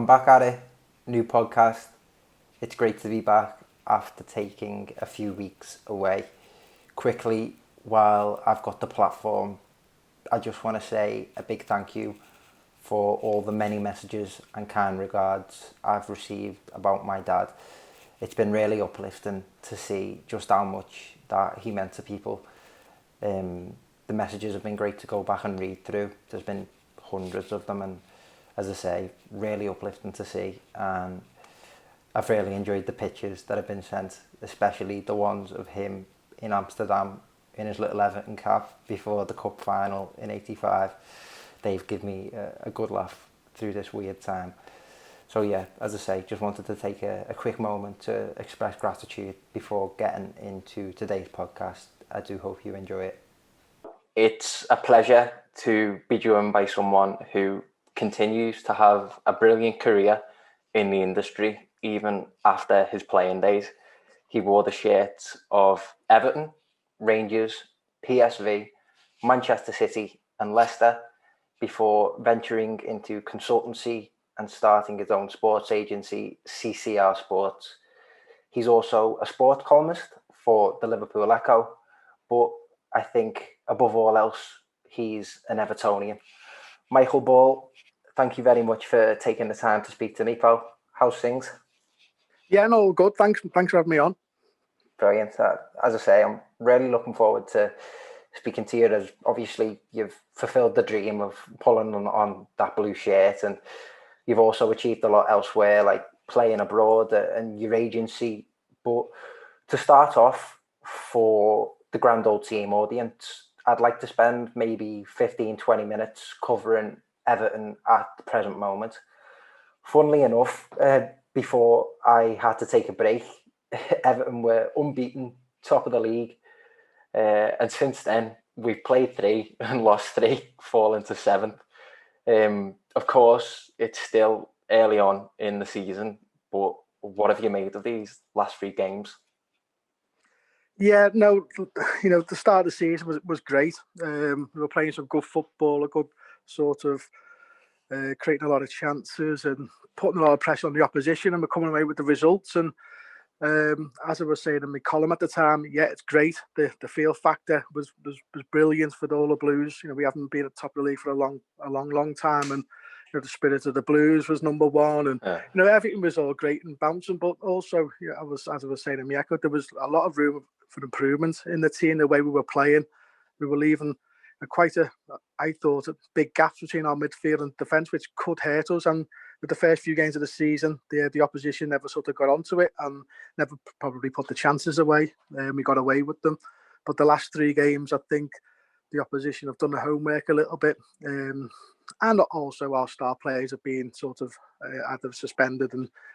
I'm back at it, new podcast. It's great to be back after taking a few weeks away. Quickly, while I've got the platform, I just want to say a big thank you for all the many messages and kind regards I've received about my dad. It's been really uplifting to see just how much that he meant to people. The messages have been great to go back and read through. There's been hundreds of them, and as I say, really uplifting to see. And I've really enjoyed the pictures that have been sent, especially the ones of him in Amsterdam in his little Everton cap before the cup final in '85. They've given me a good laugh through this weird time. So yeah, as I say, just wanted to take a quick moment to express gratitude before getting into today's podcast. I do hope you enjoy it. It's a pleasure to be joined by someone who continues to have a brilliant career in the industry, even after his playing days. He wore the shirts of Everton, Rangers, PSV, Manchester City and Leicester before venturing into consultancy and starting his own sports agency, CCR Sports. He's also a sports columnist for the Liverpool Echo, but I think above all else, he's an Evertonian. Michael Ball, thank you very much for taking the time to speak to me, pal. How's things? Yeah, no, good. Thanks for having me on. Brilliant. As I say, I'm really looking forward to speaking to you, as obviously you've fulfilled the dream of pulling on that blue shirt, and you've also achieved a lot elsewhere, like playing abroad and your agency. But to start off, for the Grand Old Team audience, I'd like to spend maybe 15-20 minutes covering Everton at the present moment. Funnily enough, before I had to take a break, Everton were unbeaten, top of the league. And since then, we've played 3 and lost 3, fallen to 7th. Of course, it's still early on in the season, but what have you made of these last 3 games? Yeah, no, the start of the season was great. We were playing some good football, a good sort of creating a lot of chances and putting a lot of pressure on the opposition, and we're coming away with the results. And as I was saying in my column at the time, yeah, it's great. The feel factor was brilliant for all the Blues. We haven't been at the top of the league for a long time, and the spirit of the Blues was number one, and everything was all great and bouncing. But also, as I was saying in my echo, there was a lot of room for improvement in the team. The way we were playing, we were leaving I thought, big gaps between our midfield and defence, which could hurt us. And with the first few games of the season, the opposition never sort of got onto it and never probably put the chances away. We got away with them. But the last 3 games, I think the opposition have done the homework a little bit. And also our star players have been sort of either suspended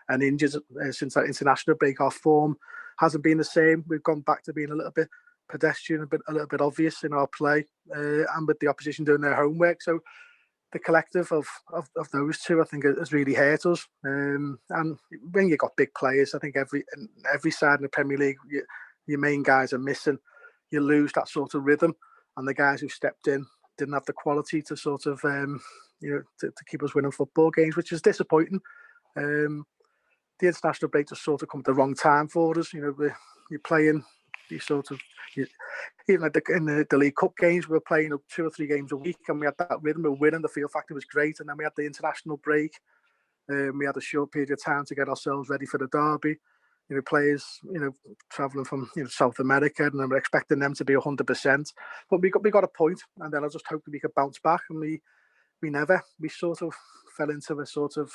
and injured since that international break. Our form hasn't been the same. We've gone back to being a little bit pedestrian, a little bit obvious in our play, and with the opposition doing their homework. So the collective of those two, I think, has really hurt us. And when you've got big players, I think every side in the Premier League, your main guys are missing. You lose that sort of rhythm, and the guys who stepped in didn't have the quality to sort of to keep us winning football games, which is disappointing. The international break just sort of come at the wrong time for us. You're playing. Even in the League Cup games, we were playing 2 or 3 games a week, and we had that rhythm. We were winning. The feel factor was great, and then we had the international break. We had a short period of time to get ourselves ready for the derby. Players, traveling from South America, and we're expecting them to be 100%. But we got a point, and then I just hoped we could bounce back, and we never. We sort of fell into a sort of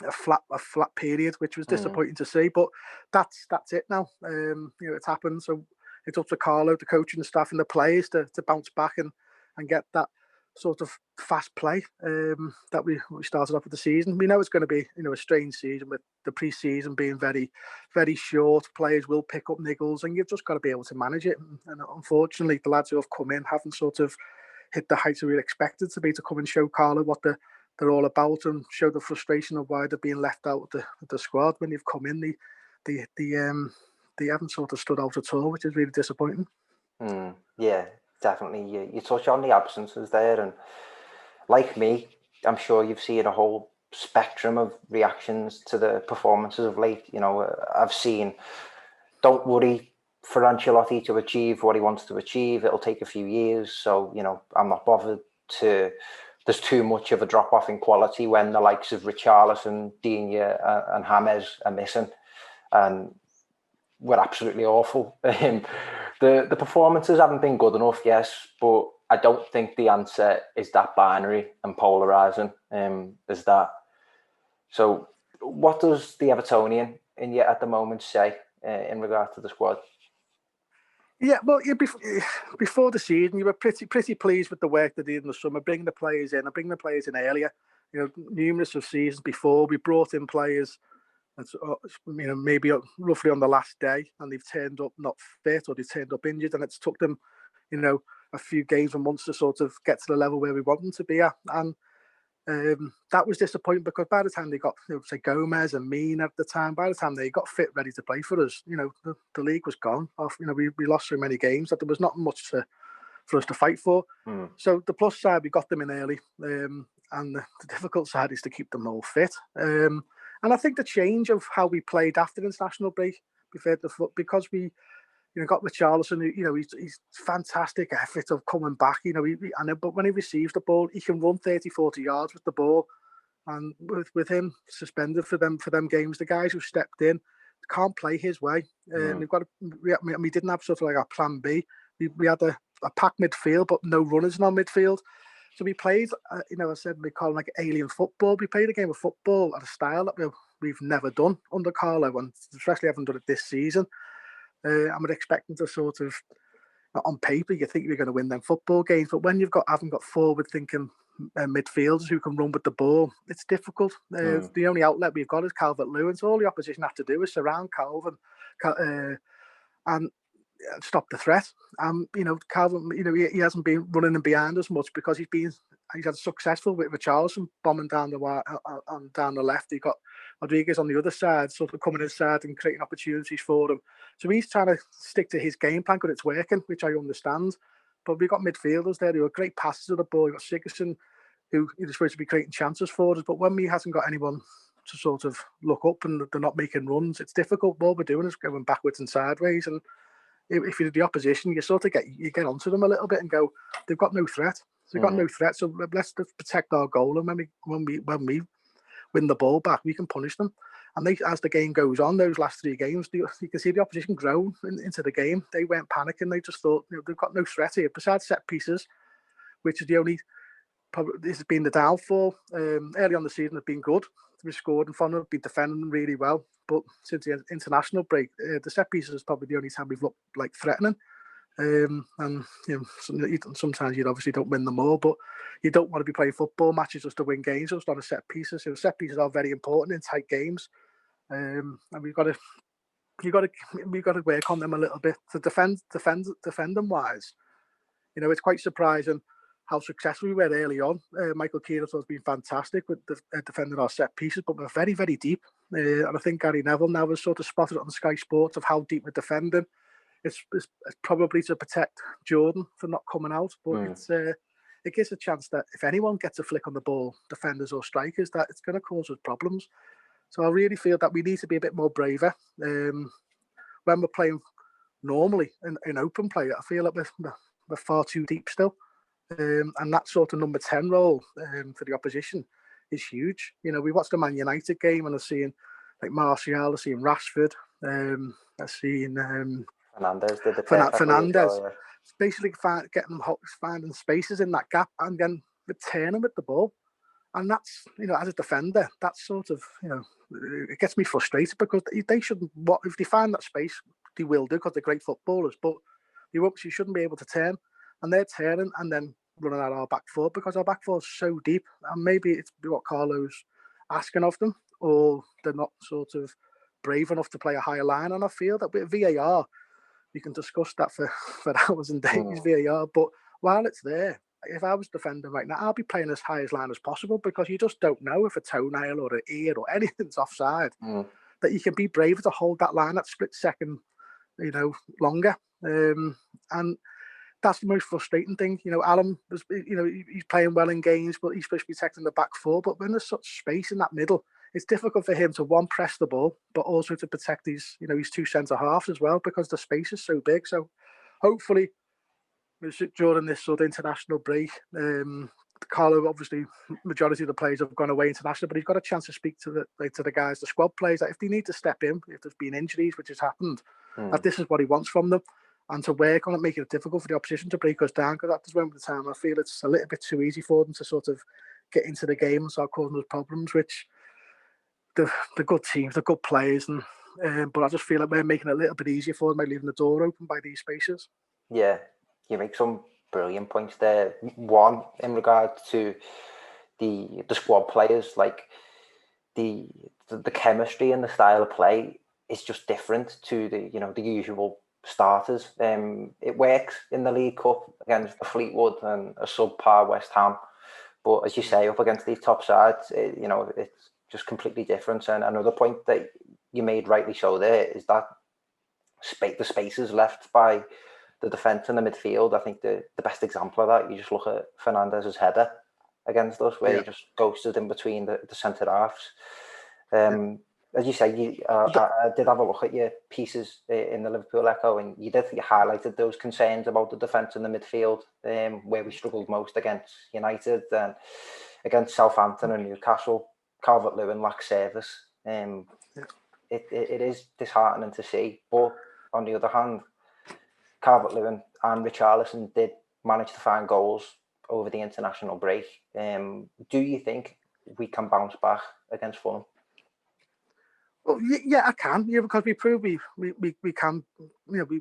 a flat period, which was disappointing to see. But that's it now. It's happened. So it's up to Carlo, the coaching staff, and the players to bounce back and get that sort of fast play that we started off with the season. We know it's going to be a strange season, with the pre-season being very, very short. Players will pick up niggles, and you've just got to be able to manage it. And unfortunately, the lads who have come in haven't sort of hit the heights we were expected to be, to come and show Carlo what they're all about, and show the frustration of why they're being left out of the squad. When they've come in, they haven't sort of stood out at all, which is really disappointing. Yeah, definitely. You touch on the absences there, and like me, I'm sure you've seen a whole spectrum of reactions to the performances of late. You know, I've seen, don't worry for Ancelotti to achieve what he wants to achieve. It'll take a few years. So, you know, I'm not bothered to, there's too much of a drop off in quality when the likes of Richarlison, Digne and James are missing. And we're absolutely awful. The performances haven't been good enough, yes, but I don't think the answer is that binary and polarising as that. So what does the Evertonian in you at the moment say in regard to the squad? Yeah, well, before the season, you were pretty pleased with the work they did in the summer, bringing the players in and bringing the players in earlier. You know, numerous of seasons before, we brought in players, you know, maybe roughly on the last day, and they've turned up not fit or they've turned up injured, and it's took them, you know, a few games and months to sort of get to the level where we want them to be at. And that was disappointing because by the time they got, you know, say Gomez and Mina at the time, by the time they got fit, ready to play for us, you know, the league was gone. Off, you know, we lost so many games that there was not much for us to fight for. So the plus side, we got them in early, and the difficult side is to keep them all fit. And I think the change of how we played after the international break, because we, you know, got Richarlison, you know, he's fantastic effort of coming back. You know, but when he receives the ball, he can run 30, 40 yards with the ball. And with him suspended for them games, the guys who stepped in can't play his way. We didn't have sort of like a plan B. We had a packed midfield, but no runners in our midfield. So we played, you know, I said we call it like alien football. We played a game of football at a style that we've never done under Carlyle, and especially haven't done it this season. I'm expecting to sort of, on paper, you think you're going to win them football games, but when haven't got forward thinking midfielders who can run with the ball, it's difficult. The only outlet we've got is Calvert-Lewin, so all the opposition have to do is surround Calvin and stop the threat. You know, Calvin, you know, he hasn't been running in behind us much because he's had successful with Richarlison bombing down the left. He got Rodriguez on the other side, sort of coming inside and creating opportunities for them. So he's trying to stick to his game plan because it's working, which I understand. But we've got midfielders there who are great passers of the ball. We've got Sigurdsson, who is supposed to be creating chances for us. But when he hasn't got anyone to sort of look up and they're not making runs, it's difficult. All we're doing is going backwards and sideways. And if you're the opposition, you sort of get onto them a little bit and go, they've got no threat. They've got no threat. So let's protect our goal. And when we win the ball back, we can punish them. And as the game goes on, those last three games, you can see the opposition grow into the game. They weren't panicking. They just thought, you know, they've got no threat here. Besides set pieces, which is the only, probably this has been the downfall. Early on the season has been good. We scored in front of them, been defending them really well. But since the international break, the set pieces is probably the only time we've looked like threatening. And you know, sometimes you obviously don't win them all, but you don't want to be playing football matches just to win games. Just on a set pieces. So set pieces are very important in tight games, and we've got to work on them a little bit to defend them wise. You know, it's quite surprising how successful we were early on. Michael Keane has been fantastic with defending our set pieces, but we're very, very deep. And I think Gary Neville now has sort of spotted it on Sky Sports of how deep we're defending. It's probably to protect Jordan from not coming out, but it gives a chance that if anyone gets a flick on the ball, defenders or strikers, that it's going to cause us problems. So I really feel that we need to be a bit more braver when we're playing normally in open play. I feel like we're far too deep still. And that sort of number 10 role for the opposition is huge. You know, we watched the Man United game and I've seen like Martial, I've seen Rashford, I've seen Fernandes did the Fernandes. Yeah. Basically getting them finding spaces in that gap and then returning with the ball. And that's, you know, as a defender, that's sort of, you know, it gets me frustrated because they shouldn't, if they find that space, they will do because they're great footballers, but you shouldn't be able to turn. And they're turning and then running at our back four because our back four is so deep. And maybe it's what Carlo's asking of them, or they're not sort of brave enough to play a higher line. And I feel that with VAR, we can discuss that for hours and days, VAR. But while it's there, if I was defending right now, I'll be playing as high as line as possible because you just don't know if a toenail or an ear or anything's offside. That you can be braver to hold that line that split second, you know, longer. And that's the most frustrating thing. Alan was, he's playing well in games, but he's supposed to be protecting the back four. But when there's such space in that middle, it's difficult for him to one press the ball, but also to protect his two centre halves as well, because the space is so big. So hopefully during this sort of international break, Carlo, obviously, majority of the players have gone away international, but he's got a chance to speak to the guys, the squad players, that if they need to step in, if there's been injuries, which has happened, that this is what he wants from them, and to work on it, making it difficult for the opposition to break us down, because at this moment in time, I feel it's a little bit too easy for them to sort of get into the game and start causing us problems, which the good teams, the good players, and but I just feel like we're making it a little bit easier for them by leaving the door open by these spaces. Yeah, you make some brilliant points there. One, in regard to the squad players, like the chemistry and the style of play is just different to the usual starters. It works in the League Cup against the Fleetwood and a subpar West Ham, but as you say, up against these top sides, it's just completely different. And another point that you made rightly so there is that the spaces left by the defence and the midfield. I think the best example of that, you just look at Fernandez's header against us, where he just ghosted in between the centre halves. As you say, I did have a look at your pieces in the Liverpool Echo, and you highlighted those concerns about the defence and the midfield, where we struggled most against United and against Southampton and Newcastle. Calvert-Lewin lacks service. It is disheartening to see, but on the other hand, Calvert-Lewin and Richarlison did manage to find goals over the international break. Do you think we can bounce back against Fulham? Well, yeah, I can. Yeah, because we prove we can. We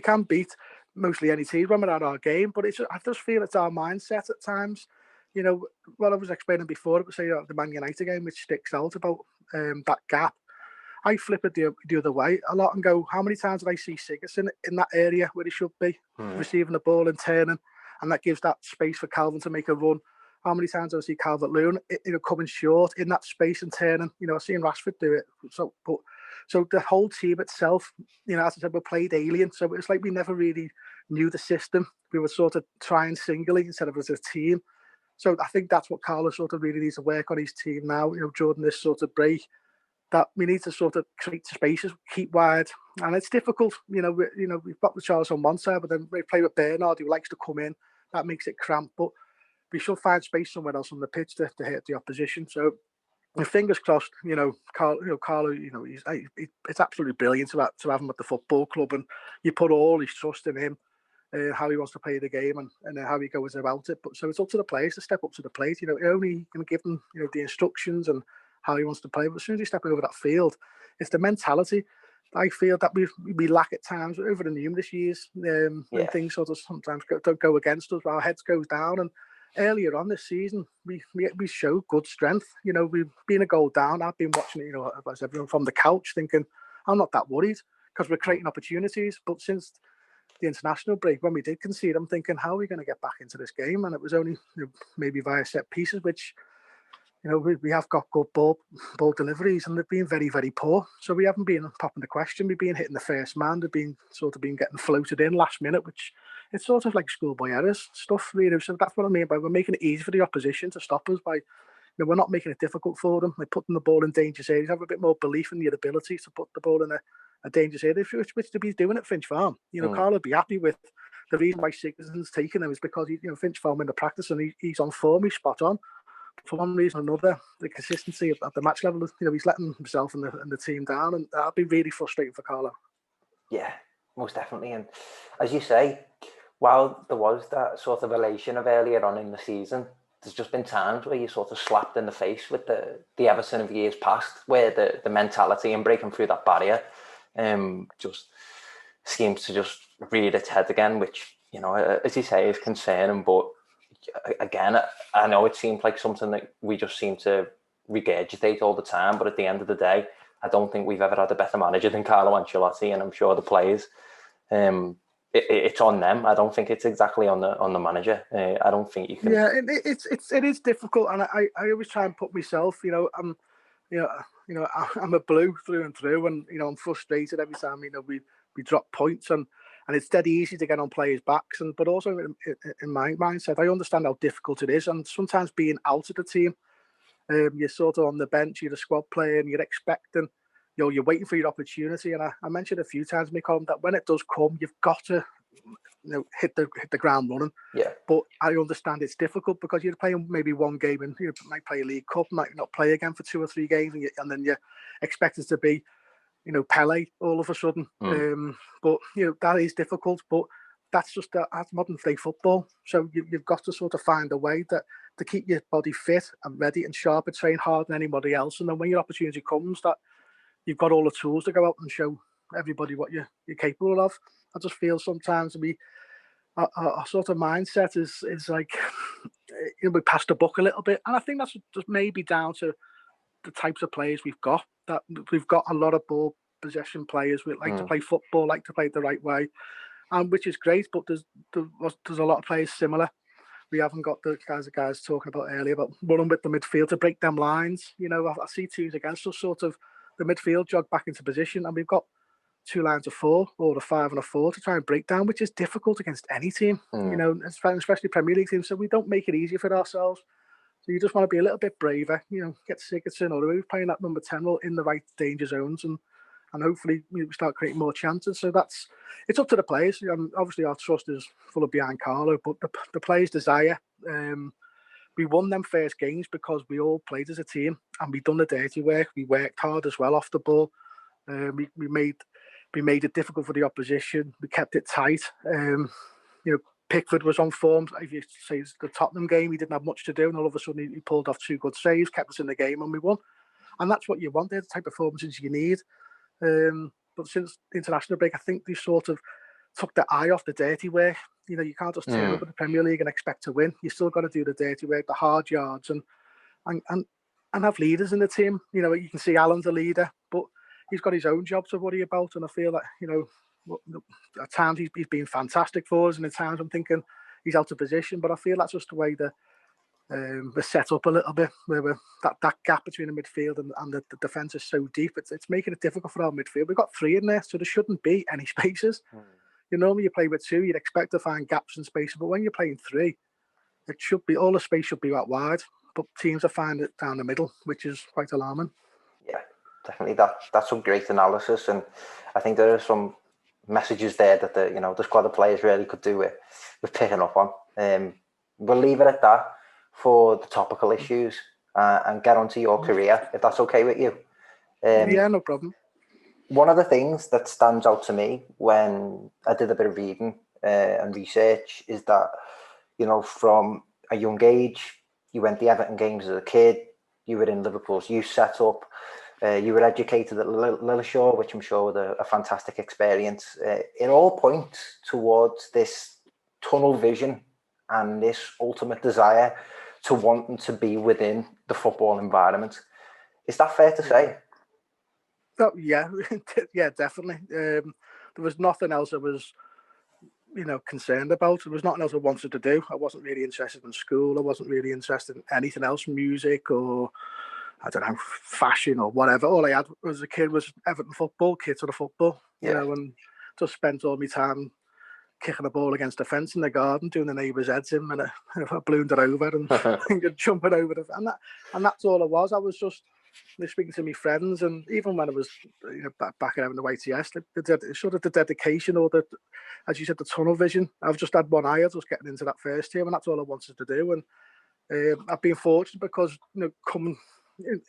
can beat mostly any team when we're at our game. But I just feel it's our mindset at times. What I was explaining before, it was say the Man United game, which sticks out about that gap. I flip it the other way a lot and go, how many times did I see Sigurdsson in that area where he should be, receiving the ball and turning, and that gives that space for Calvin to make a run? How many times did I see Calvert-Lewin coming short in that space and turning? I've seen Rashford do it. So the whole team itself, as I said, we played alien. So it's like we never really knew the system. We were sort of trying singly instead of as a team. So I think that's what Carlos sort of really needs to work on his team now, during this sort of break, that we need to sort of create spaces, keep wide. And it's difficult. We've got the Charles on one side, but then we play with Bernard, who likes to come in. That makes it cramped. But we should find space somewhere else on the pitch to hit the opposition. So, fingers crossed. Carlo. It's absolutely brilliant to have him at the football club, and you put all his trust in him, how he wants to play the game and how he goes about it. But so it's up to the players to step up to the plate. Only going to give them the instructions and how he wants to play. But as soon as you step over that field, it's the mentality. I feel that we lack at times over the numerous years. When things sort of sometimes don't go against us, our heads goes down. And earlier on this season, we showed good strength. We've been a goal down. I've been watching it, as everyone from the couch, thinking I'm not that worried because we're creating opportunities. But since the international break, when we did concede, I'm thinking, how are we going to get back into this game? And it was only maybe via set pieces, which we have got good ball deliveries, and they've been very, very poor. So we haven't been popping the question. We've been hitting the first man. They've been getting floated in last minute, which it's sort of like schoolboy errors stuff, really. So that's what I mean by we're making it easy for the opposition to stop us by, we're not making it difficult for them. We're putting the ball in dangerous areas. Have a bit more belief in your ability to put the ball in a dangerous area, which to be doing at Finch Farm. Carl would be happy with the reason why Sigurdsson's taking him is because Finch Farm in the practice and he's on form, he's spot on. For one reason or another, the consistency at the match level, he's letting himself and the team down, and that'll be really frustrating for Carlo. Yeah, most definitely. And as you say, while there was that sort of elation of earlier on in the season, there's just been times where you sort of slapped in the face with the Everton of years past, where the mentality and breaking through that barrier just seems to just rear its head again, which, as you say, is concerning. But again, I know it seems like something that we just seem to regurgitate all the time, but at the end of the day, I don't think we've ever had a better manager than Carlo Ancelotti, and I'm sure the players, it's on them. I don't think it's exactly on the manager. I don't think you can. Yeah, it is difficult, and I always try and put myself. I'm a blue through and through, and I'm frustrated every time we drop points, and and it's dead easy to get on players' backs. But also in my mindset, I understand how difficult it is, and sometimes being out of the team, you're sort of on the bench, you're a squad player, and you're expecting, you're waiting for your opportunity. And I mentioned a few times in my column that when it does come, you've got to hit the ground running. Yeah. But I understand it's difficult because you're playing maybe one game and you might play a League Cup, might not play again for 2 or 3 games, and then you're expected to be, Pele all of a sudden. But that is difficult. But that's that's modern day football. So you've got to sort of find a way to keep your body fit and ready and sharp and train harder than anybody else. And then when your opportunity comes, that you've got all the tools to go out and show everybody what you're capable of. I just feel sometimes our sort of mindset is like, we passed the buck a little bit, and I think that's just maybe down to the types of players we've got. That we've got a lot of ball possession players. We like to play football, like to play it the right way, and which is great. But there's a lot of players similar. We haven't got the guys talking about earlier, but running with the midfield to break them lines. I see teams against us sort of the midfield jog back into position, and we've got 2 lines of 4 or a 5 and a 4 to try and break down, which is difficult against any team. Especially Premier League teams. So we don't make it easier for ourselves. So you just want to be a little bit braver. Get Sigurdsson or whoever playing that number 10 role in the right danger zones, and hopefully we start creating more chances. So it's up to the players. Obviously our trust is full of behind Carlo, but the players' desire. We won them first games because we all played as a team and we done the dirty work. We worked hard as well off the ball. We made it difficult for the opposition. We kept it tight. Pickford was on form. If you say it's the Tottenham game, he didn't have much to do, and all of a sudden he pulled off 2 good saves, kept us in the game, and we won. And that's what you want. They're the type of performances you need. But since the international break, I think they sort of took the eye off the dirty work. You can't just turn up at the Premier League and expect to win. You still got to do the dirty work, the hard yards, and have leaders in the team. You can see Alan's a leader, but he's got his own job to worry about. And I feel that at times he's been fantastic for us, and at times I'm thinking he's out of position. But I feel that's just the way we're set up a little bit, where that gap between the midfield and the defence is so deep. It's making it difficult for our midfield. We've got 3 in there, so there shouldn't be any spaces. Normally you play with 2, you'd expect to find gaps and spaces, but when you're playing 3, it should be all the space should be out wide. But teams are finding it down the middle, which is quite alarming. Yeah, definitely. That's some great analysis, and I think there are some messages there that the squad of players really could do with picking up on. We'll leave it at that for the topical issues and get onto your career, if that's okay with you. Yeah, no problem. One of the things that stands out to me when I did a bit of reading and research is that, from a young age, you went to Everton games as a kid, you were in Liverpool's youth setup, you were educated at Lilleshall, which I'm sure was a fantastic experience. It all points towards this tunnel vision and this ultimate desire to wanting to be within the football environment. Is that fair to say? Oh, yeah, yeah, definitely. There was nothing else I was, concerned about. There was nothing else I wanted to do. I wasn't really interested in school. I wasn't really interested in anything else, music or, I don't know, fashion or whatever. All I had as a kid was Everton football, kids of the football, and just spent all my time kicking the ball against the fence in the garden, doing the neighbours' heads in, and I ballooned it over and jumping over and that's all it was. I was just speaking to my friends, and even when I was back at the YTS, the dedication or as you said, the tunnel vision. I've just had one eye. I was just getting into that first team, and that's all I wanted to do. And I've been fortunate because coming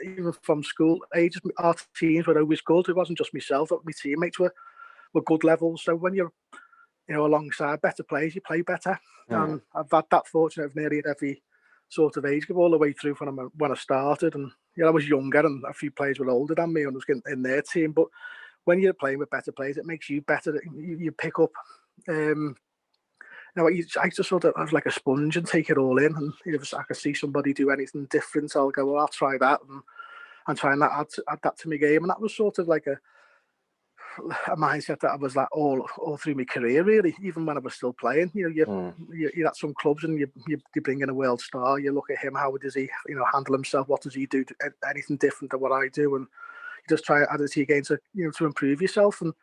even from school ages, our teams were always good. It wasn't just myself; my teammates were good levels. So when you're alongside better players, you play better. And I've had that fortune of nearly at every sort of age group all the way through when I started. And I was younger, and a few players were older than me, and I was getting in their team. But when you're playing with better players, it makes you better. You pick up. I just sort of, I was like a sponge and take it all in. And if I could see somebody do anything different, I'll go, well, I'll try that and try and add that to my game. And that was sort of like a mindset that I was like all through my career, really. Even when I was still playing, you're at some clubs and you bring in a world star. You look at him, how does he, handle himself? What does he do? Anything different than what I do? And you just try to add it to your game to improve yourself. And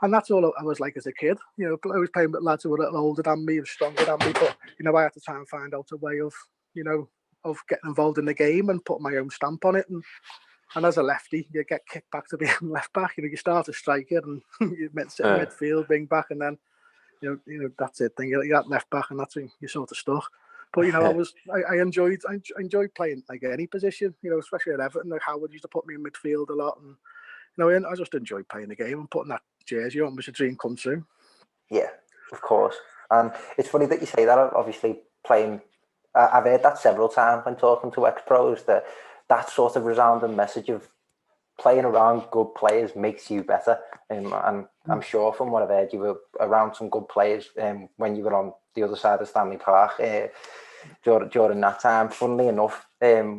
And that's all I was like as a kid. You know, I was playing with lads who were a little older than me, stronger than me. But you know, I had to try and find out a way of, you know, of getting involved in the game and putting my own stamp on it. And as a lefty, you get kicked back to being left back. You know, you start as striker and you sit in midfield, wing back, and then you know that's it. Then you're at left back, and that's when you're sort of stuck. But you know, I enjoyed playing like any position. You know, especially at Everton. Like Howard used to put me in midfield a lot, and you know, I just enjoyed playing the game and putting that jersey on was a dream come true. Yeah, of course. And it's funny that you say that. Obviously, playing. I've heard that several times when talking to ex-pros, that sort of resounding message of playing around good players makes you better. And I'm sure from what I've heard, you were around some good players when you were on the other side of Stanley Park during that time. Funnily enough,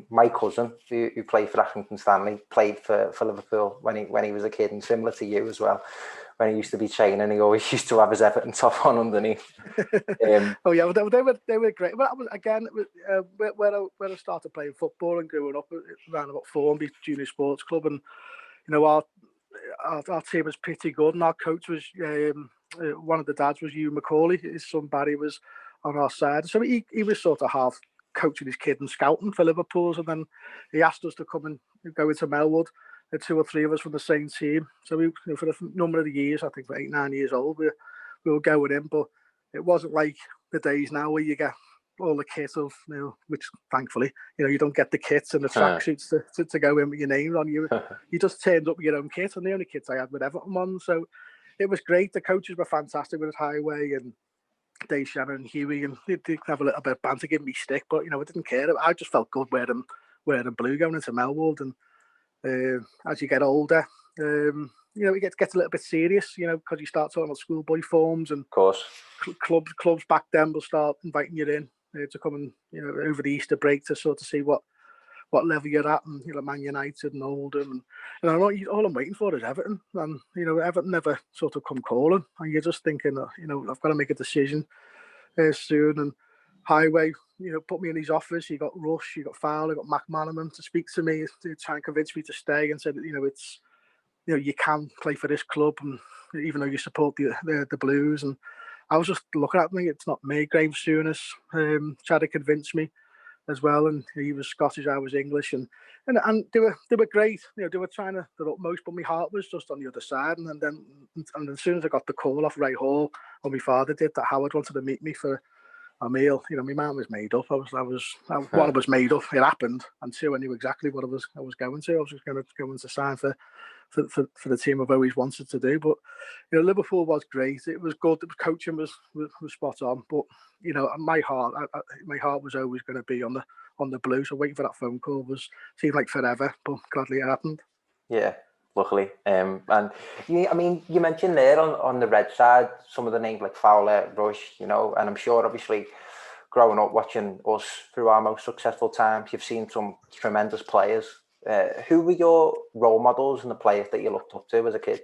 my cousin, who played for Accrington Stanley, played for Liverpool when he was a kid, and similar to you as well. When he used to be training, he always used to have his Everton top on underneath. Oh yeah, well, they were great. But again, when I started playing football and growing up around about Formby Junior Sports Club, and you know our team was pretty good, and our coach was one of the dads was Hugh Macaulay. His son Barry was on our side, so he was sort of half coaching his kid and scouting for Liverpool, and then he asked us to come and go into Melwood. 2 or 3 of us from the same team. So we, you know, for a number of years, I think for 8, 9 years old, we were going in, but it wasn't like the days now where you get all the kit of, you know, which thankfully, you know, you don't get the kits and the tracksuits to go in with your name on. You just turned up with your own kit, and the only kits I had with Everton on. So it was great. The coaches were fantastic with Highway and Dave Shannon and Huey, and they did have a little bit of banter, give me stick, but you know, I didn't care. I just felt good wearing blue going into Melwood. And as you get older, you know, it gets a little bit serious, you know, because you start talking about schoolboy forms, and of course, clubs back then will start inviting you in to come and, you know, over the Easter break to sort of see what level you're at, and you know, Man United and Oldham, and all I'm waiting for is Everton, and you know, Everton never sort of come calling, and you're just thinking, you know, I've got to make a decision soon. And Highway, you know, put me in his office. You got Rush, you got Fowler, you got McManaman to speak to me, to try and convince me to stay, and said that, you know, it's, you know, you can play for this club, and even though you support the Blues. And I was just looking at me. It's not me. Graham Souness tried to convince me as well, and he was Scottish, I was English, and they were great. You know, they were trying their utmost, but my heart was just on the other side. And as soon as I got the call off Ray Hall, or my father did, that Howard wanted to meet me for a meal, you know, my mind was made up. One, I was made up. It happened, and two, I knew exactly what I was going to. I was just going to go into sign for the team I've always wanted to do. But you know, Liverpool was great. It was good. The coaching was spot on. But you know, my heart was always going to be on the blue. So waiting for that phone call seemed like forever, but gladly it happened. Yeah, luckily. And I mean, you mentioned there on the red side some of the names like Fowler, Rush, you know, and I'm sure obviously growing up watching us through our most successful times, you've seen some tremendous players. Who were your role models and the players that you looked up to as a kid?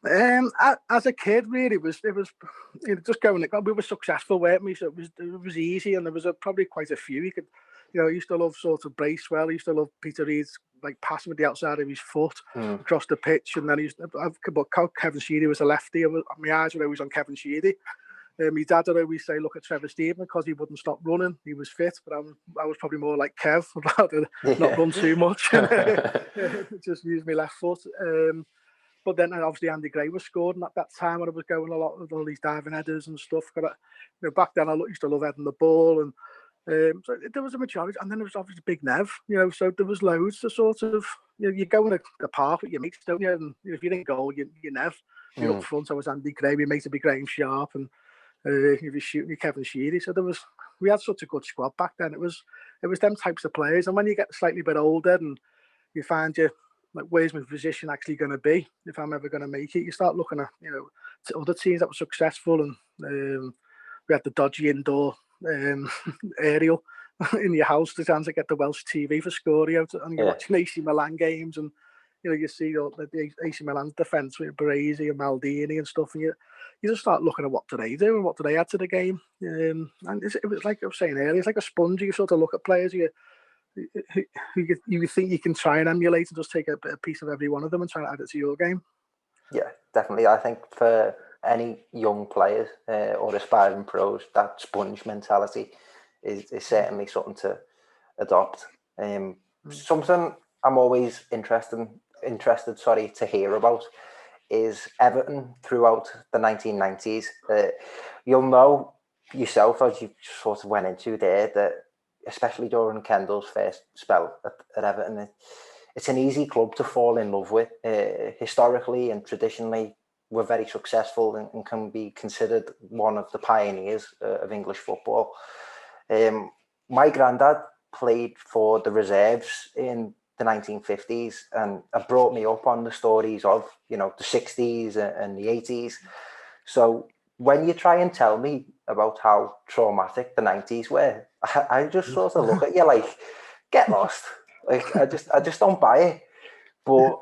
As a kid, really, it was you know, just going. We were successful, weren't we? So it was easy, and there was probably quite a few. You could, you know, I used to love sort of Bracewell. I used to love Peter Reid's like passing with the outside of his foot across the pitch, and then but Kevin Sheedy was a lefty. My eyes were always on Kevin Sheedy. My dad would always say, "Look at Trevor Steven," because he wouldn't stop running. He was fit, but I was probably more like Kev, about to not run too much, and just use my left foot. But then obviously Andy Gray was scoring at that time when I was going a lot with all these diving headers and stuff. You know, back then I used to love heading the ball, and so there was a majority. And then there was obviously Big Nev, you know, so there was loads to sort of, you know, you go in the park with your mates, don't you? And if you're in goal, you're Nev. You're up front, I was Andy Gray, my mate would be Graham Sharp, and if you're shooting, you're Kevin Sheedy. So we had such a good squad back then. It was them types of players. And when you get slightly bit older and you find like, where's my position actually going to be if I'm ever going to make it? You start looking at, you know, to other teams that were successful, and we had the dodgy indoor aerial in your house to chance to get the Welsh TV for Scorio, and you're watching AC Milan games, and you know, you see the AC Milan's defence with Baresi and Maldini and stuff, and you just start looking at what do they do and what do they add to the game. And it was like I was saying earlier, it's like a sponge. You sort of look at players who you think you can try and emulate, and just take a piece of every one of them and try and add it to your game. Yeah, definitely. I think for any young players or aspiring pros, that sponge mentality is certainly something to adopt. Something I'm always interested, sorry, to hear about is Everton throughout the 1990s. You'll know yourself, as you sort of went into there, that especially during Kendall's first spell at Everton, it's an easy club to fall in love with. Historically and traditionally, we're very successful and can be considered one of the pioneers of English football. My granddad played for the reserves in the 1950s and brought me up on the stories of, the 60s and the 80s. So when you try and tell me about how traumatic the 90s were, I just sort of look at you like, get lost. Like, I just don't buy it. But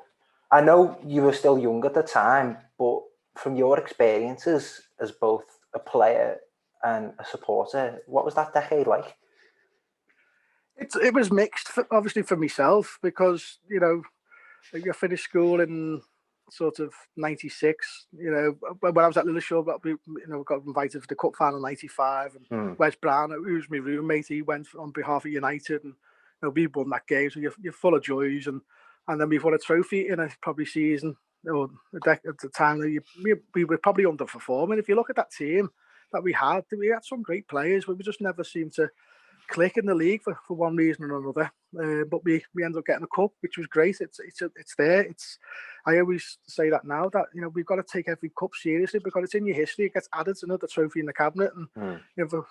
I know you were still young at the time, but from your experiences as both a player and a supporter, what was that decade like? It was mixed, obviously, for myself, because I finished school in sort of '96. When I was at Lilleshall, got invited for the cup final '95, and Wes Brown, who was my roommate, he went on behalf of United, and we won that game. So you're full of joys, and then we've won a trophy in a probably season or at the time that we were probably underperforming. If you look at that team that we had some great players, but we just never seemed to click in the league for one reason or another. But we ended up getting a cup, which was great. It's there. I always say that now, that we've got to take every cup seriously, because it's in your history. It gets added to another trophy in the cabinet, and for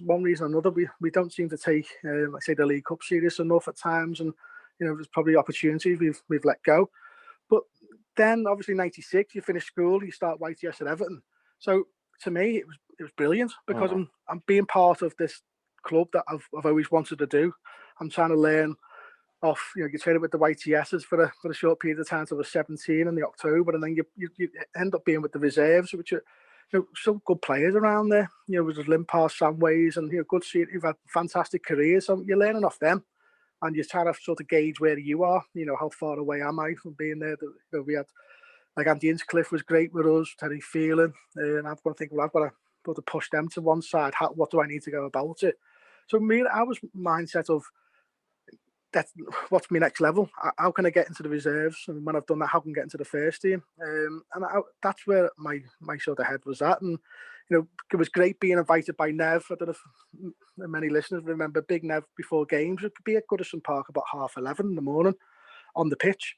one reason or another, we don't seem to take like say the League Cup serious enough at times, and there's probably opportunities we've let go. But then obviously '96, you finish school, you start YTS at Everton. So to me, it was brilliant, because I'm being part of this club that I've always wanted to do. I'm trying to learn off, you train with the YTSs for a short period of time till I was 17 in the October, and then you end up being with the reserves, which are some good players around there. There's Limpar, Samways, and good seeing you've had fantastic careers. So you're learning off them, and you're trying to sort of gauge where you are. How far away am I from being there? We had like Andy Inchcliffe was great with us, Terry Phelan, and I've got to think, well, I've got to push them to one side. What do I need to go about it? So I was mindset of that's what's my next level. How can I get into the reserves? And when I've done that, how can I get into the first team? That's where my sort of head was at. And it was great being invited by Nev. I don't know if many listeners remember Big Nev before games. It could be at Goodison Park about 11:30 in the morning on the pitch.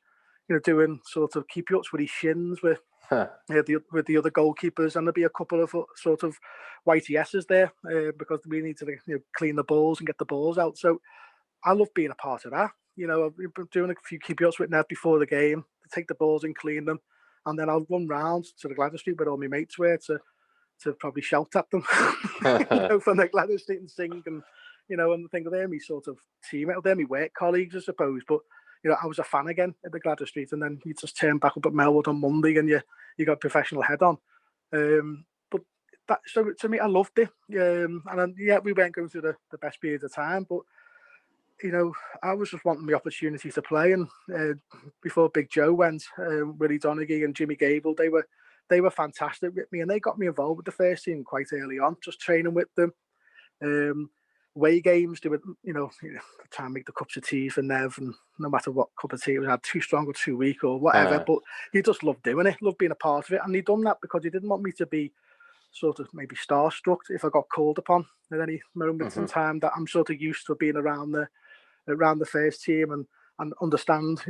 Doing sort of keep ups with his shins with with the other goalkeepers, and there'll be a couple of sort of YTSs there because we need to clean the balls and get the balls out. So I love being a part of that. I've been doing a few keep ups with Ned before the game to take the balls and clean them, and then I'll run round to the Gladys Street where all my mates were to probably shout at them from the Gladys Street and sing, and and think they're me sort of teammate, they're me work colleagues, I suppose. But I was a fan again at the Gladys Street, and then you just turn back up at Melwood on Monday, and you got professional head on. But that, so to me, I loved it. And then, we weren't going through the best period of time, but I was just wanting the opportunity to play. And before Big Joe went, Willie Donaghy and Jimmy Gable, they were fantastic with me, and they got me involved with the first team quite early on, just training with them. Away games, they would, try and make the cups of tea for Nev, and no matter what cup of tea it was, had too strong or too weak or whatever. But you just loved doing it, loved being a part of it, and he done that because he didn't want me to be sort of maybe starstruck if I got called upon at any moment in time. That I'm sort of used to being around the first team and understand,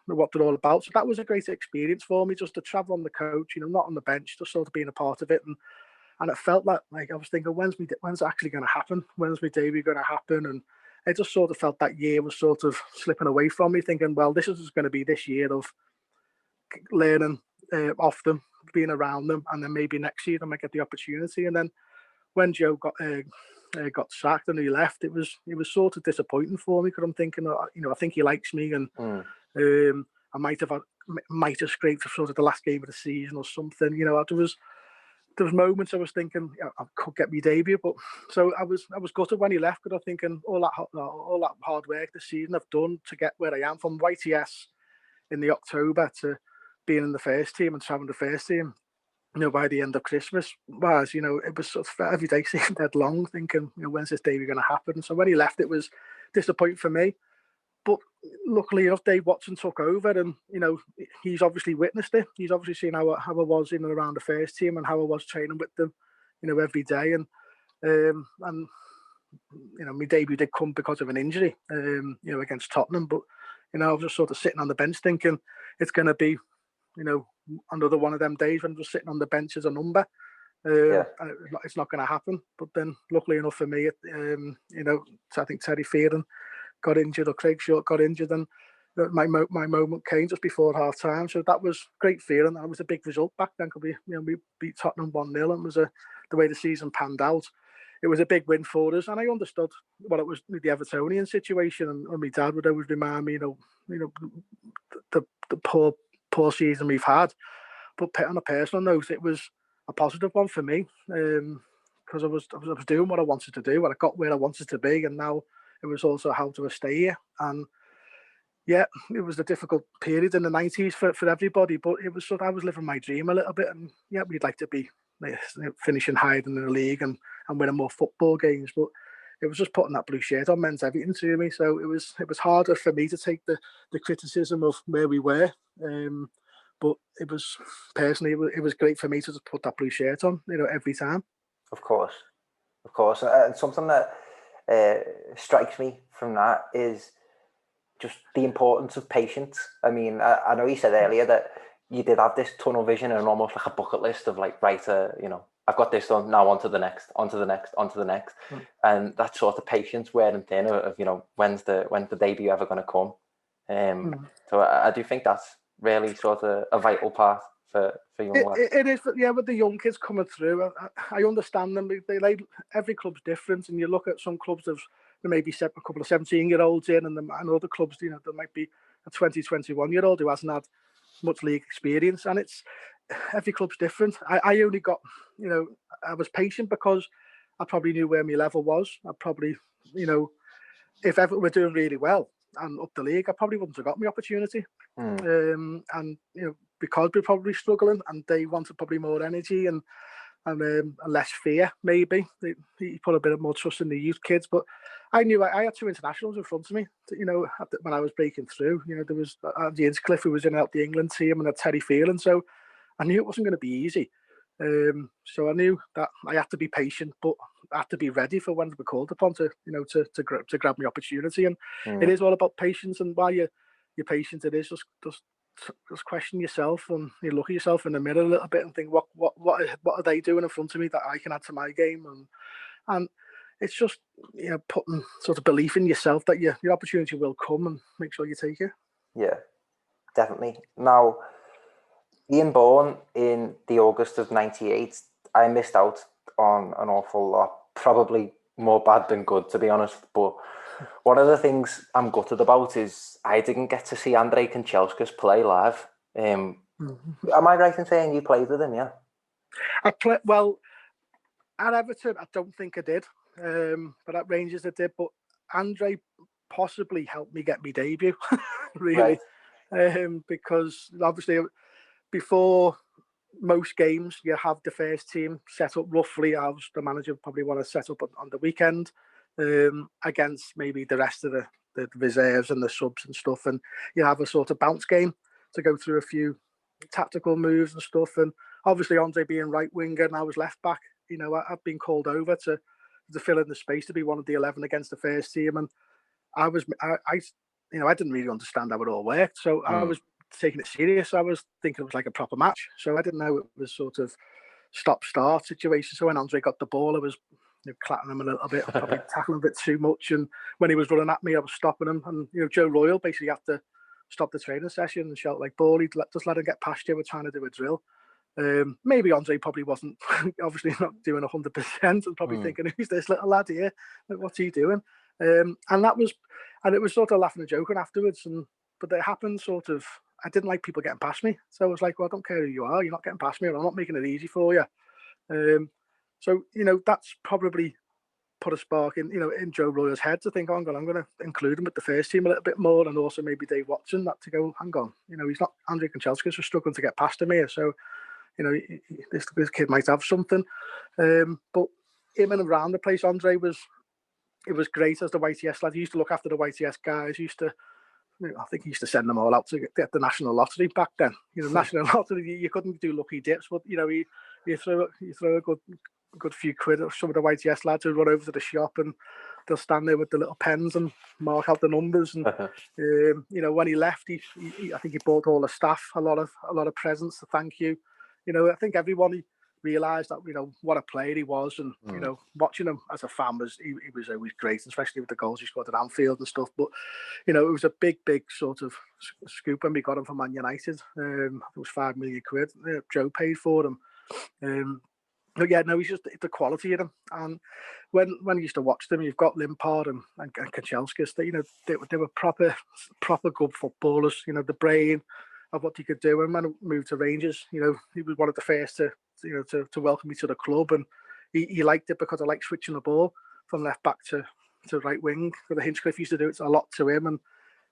what they're all about. So that was a great experience for me, just to travel on the coach, not on the bench, just sort of being a part of it. And it felt like I was thinking, when's it actually going to happen? When's my debut going to happen? And I just sort of felt that year was sort of slipping away from me, thinking, well, this is going to be this year of learning off them, being around them, and then maybe next year I might get the opportunity. And then when Joe got sacked and he left, it was sort of disappointing for me, because I'm thinking, I think he likes me, and I might have scraped sort of the last game of the season or something. There was moments I was thinking I could get my debut, but so I was gutted when he left, because I'm thinking all that hard work this season I've done to get where I am, from YTS in the October to being in the first team and having the first team, by the end of Christmas was, it was sort of every day seemed dead long, thinking, when's this day going to happen? So when he left, it was disappointing for me. But luckily enough, Dave Watson took over, and he's obviously witnessed it. He's obviously seen how I was in and around the first team and how I was training with them, every day. And my debut did come because of an injury, against Tottenham. But I was just sort of sitting on the bench thinking it's going to be, another one of them days when just sitting on the bench as a number. And it's not going to happen. But then, luckily enough for me, I think Terry Fearon got injured, or Craig Short got injured, and my moment came just before half time. So that was great feeling. That was a big result back then. Because we beat Tottenham 1-0, and it was the way the season panned out. It was a big win for us, and I understood what it was, the Evertonian situation. And my dad would always remind me, the poor season we've had. But on a personal note, it was a positive one for me, because I was doing what I wanted to do, and I got where I wanted to be, and now it was also how do I stay here. And yeah, it was a difficult period in the 90s for everybody, but it was I was living my dream a little bit, and yeah, we'd like to be finishing higher in the league and winning more football games, but it was just putting that blue shirt on meant everything to me. So it was harder for me to take the criticism of where we were, but it was personally it was great for me to just put that blue shirt on, every time. Of course, and something that strikes me from that is just the importance of patience. I mean, I know you said earlier that you did have this tunnel vision and almost like a bucket list of like, right, I've got this done, now on to the next. And that sort of patience wearing thin of when's the debut ever going to come. So I do think that's really sort of a vital part for young lads. It is, yeah, with the young kids coming through, I understand them. They every club's different, and you look at some clubs of maybe a couple of 17-year-olds in, and other clubs, there might be a 20, 21-year-old who hasn't had much league experience, and it's every club's different. I only got, I was patient because I probably knew where my level was. I probably, if Everton were doing really well and up the league, I probably wouldn't have got my opportunity. And because we're probably struggling, and they wanted probably more energy and less fear, maybe he put a bit more trust in the youth kids. But I knew I had two internationals in front of me. When I was breaking through, there was Andy Hinchcliffe, who was in the England team, and Terry Fearon. So I knew it wasn't going to be easy. So I knew that I had to be patient, but I had to be ready for when we were called upon to grab my opportunity. And it is all about patience. And while you're patient, it is just question yourself, and you look at yourself in the mirror a little bit and think, what are they doing in front of me that I can add to my game? And it's just putting sort of belief in yourself that your opportunity will come, and make sure you take it. Yeah, definitely. Now, being born in the August of '98, I missed out on an awful lot. Probably more bad than good, to be honest. But one of the things I'm gutted about is I didn't get to see Andrei Kanchelskis play live. Am I right in saying you played with him? Yeah. I played well at Everton. I don't think I did, but at Rangers I did. But Andrei possibly helped me get my debut, really, because obviously before most games you have the first team set up roughly as the manager probably want to set up on the weekend, against maybe the rest of the reserves and the subs and stuff, and you have a sort of bounce game to go through a few tactical moves and stuff. And obviously Andre being right winger and I was left back, I've been called over to fill in the space to be one of the 11 against the first team, and I didn't really understand how it all worked, so I was taking it serious. I was thinking it was like a proper match, so I didn't know it was sort of stop-start situation. So when Andre got the ball, I was clapping him a little bit, probably tackling a bit too much, and when he was running at me, I was stopping him. And Joe Royal basically had to stop the training session and shout like, "Ball, just let him get past you. We're trying to do a drill." Maybe Andre probably wasn't, obviously not doing 100%, and probably thinking, "Who's this little lad here? What's he doing?" And it was sort of laughing and joking afterwards. But it happened sort of. I didn't like people getting past me, so I was like, "Well, I don't care who you are. You're not getting past me, or I'm not making it easy for you." So that's probably put a spark in Joe Royal's head to think, I'm going to include him with the first team a little bit more, and also maybe Dave Watson, that to go, hang on, he's not Andrei Kanchelskis is struggling to get past him here, so this kid might have something. But him and around the place, Andrei was great as the YTS lad. He used to look after the YTS guys. I think he used to send them all out to get the national lottery back then. National lottery, you couldn't do lucky dips, but you throw a good few quid at some of the YTS lads who run over to the shop and they'll stand there with the little pens and mark out the numbers. And when he left, I think he bought all the staff a lot of presents to thank you. I think everyone realised that what a player he was, and watching him as a fan he was always great, especially with the goals he scored at Anfield and stuff. But it was a big sort of scoop when we got him from Man United. It was £5 million. Joe paid for him. But yeah, no, he's just the quality of them. And when you used to watch them, you've got Limpard and Kanchelskis. They were proper good footballers. The brain of what he could do. And when he moved to Rangers, he was one of the first to welcome me to the club, and he liked it because I liked switching the ball from left back to right wing. The Hinchcliffe used to do it a lot to him, and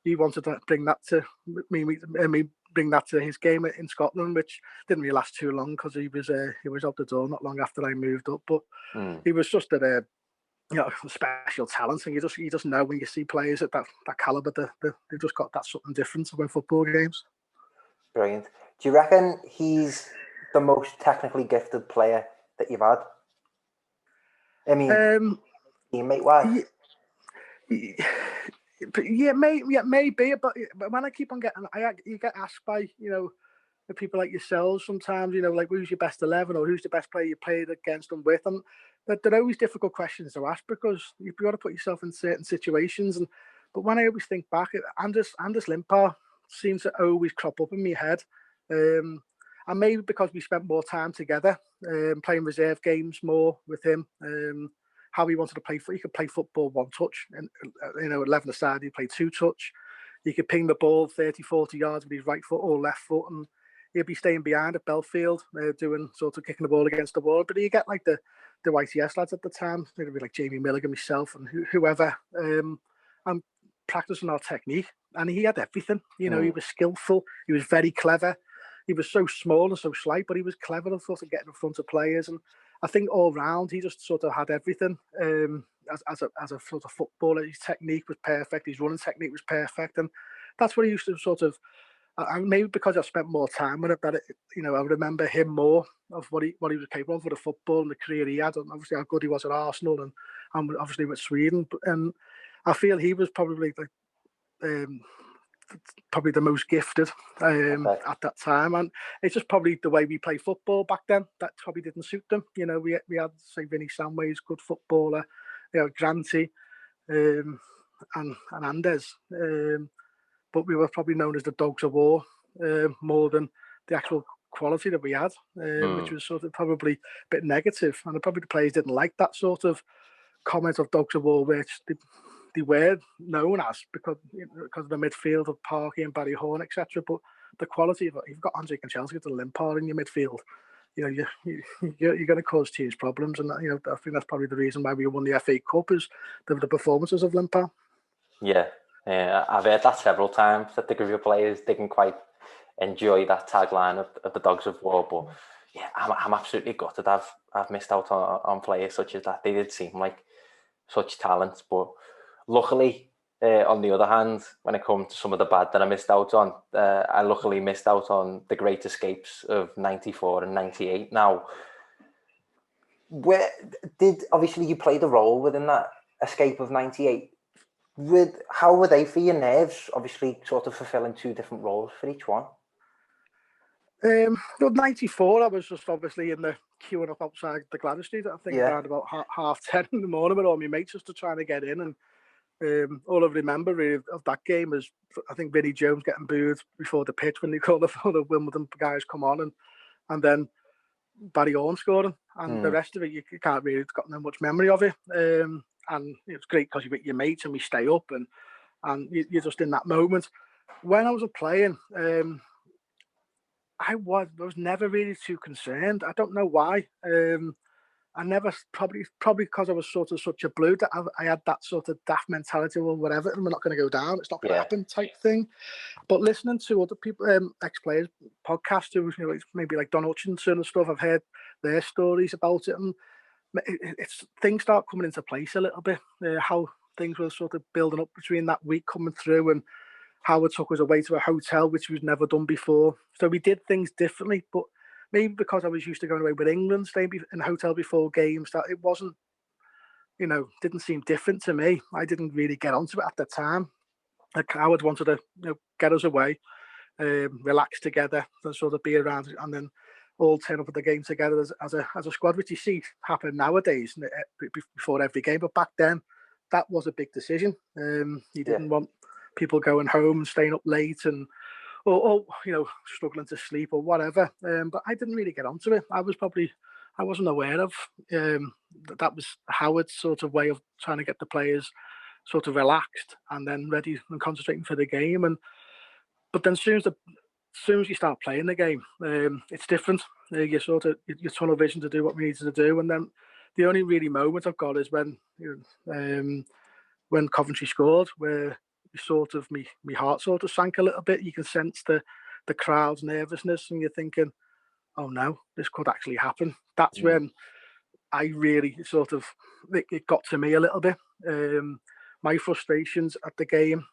he wanted to bring that to me, bring that to his game in Scotland, which didn't really last too long because he was out the door not long after I moved up. But he was just a special talent, and you just know when you see players at that caliber, they've just got that something different to win football games. Brilliant. Do you reckon he's the most technically gifted player that you've had? I mean, teammate-wise? Yeah, maybe. But when I keep on getting, you get asked by the people like yourselves sometimes, like who's your best 11 or who's the best player you played against and with, and they're always difficult questions to ask because you've got to put yourself in certain situations. But when I always think back, Anders Limpar seems to always crop up in my head. And maybe because we spent more time together, playing reserve games more with him, how he wanted to play. He could play football one touch, and 11 aside, he played two touch. He could ping the ball 30, 40 yards with his right foot or left foot, and he'd be staying behind at Belfield, doing sort of kicking the ball against the wall. But you get like the YTS lads at the time, it'd be like Jamie Milligan, myself, and whoever, and practicing our technique. And he had everything. He was skillful. He was very clever. He was so small and so slight, but he was clever at sort of getting in front of players. And I think all round, he just sort of had everything. As a sort of footballer, his technique was perfect. His running technique was perfect, and that's what he used to sort of. And maybe because I've spent more time with it, that I remember him more of what he was capable of with the football and the career he had, and obviously how good he was at Arsenal and obviously with Sweden. And I feel he was probably probably the most gifted at that time, and it's just probably the way we play football back then that probably didn't suit them. We had say Vinnie Samways, good footballer, Granty, and Andes, but we were probably known as the Dogs of War more than the actual quality that we had, which was sort of probably a bit negative, and probably the players didn't like that sort of comment of Dogs of War, which they were known as because of the midfield of Parky and Barry Horn, etc. But the quality of it, you've got Andrei Kanchelskis and Limpar in your midfield. You're going to cause teams problems, and I think that's probably the reason why we won the FA Cup is the performances of Limpar. Yeah, I've heard that several times that the group of players didn't quite enjoy that tagline of the Dogs of War. But yeah, I'm absolutely gutted. I've missed out on players such as that. They did seem like such talents, but luckily, on the other hand, when it comes to some of the bad that I missed out on, I luckily missed out on the great escapes of 94 and 98. Now, obviously you played a role within that escape of 98. How were they for your nerves? Obviously, sort of fulfilling two different roles for each one. 94, I was just obviously in the queuing up outside the Gladys Street. I think around about 10:30 in the morning with all my mates just to try to get in. And all I remember really of that game is I think Vinnie Jones getting booed before the pitch when they called the Wimbledon guys come on, and then Barry Horn scoring, and the rest of it you can't really got no much memory of it. And it's great because you're with your mates and we stay up and you're just in that moment. When I was playing, I was never really too concerned. I don't know why. I never probably because I was sort of such a blue that I had that sort of daft mentality. Well, whatever, we're not going to go down. It's not going to Yeah. happen type thing. But listening to other people, ex-players, podcasters, maybe like Don Hutchinson and stuff, I've heard their stories about it, and it's things start coming into place a little bit. How things were sort of building up between that week coming through, and Howard took us away to a hotel, which was never done before. So we did things differently, but maybe because I was used to going away with England, staying in a hotel before games, that it wasn't, didn't seem different to me. I didn't really get onto it at the time. Like Howard wanted to get us away, relax together, and sort of be around, and then all turn up at the game together as a squad, which you see happen nowadays before every game. But back then, that was a big decision. You didn't want people going home and staying up late and or struggling to sleep or whatever. But I didn't really get onto it. I wasn't aware of that was Howard's sort of way of trying to get the players sort of relaxed and then ready and concentrating for the game. But then as soon as you start playing the game, it's different. You sort of your tunnel vision to do what we needed to do, and then the only really moment I've got is when Coventry scored, where sort of my heart sort of sank a little bit. You can sense the crowd's nervousness, and you're thinking, "Oh no, this could actually happen." That's when I really sort of it got to me a little bit. My frustrations at the game.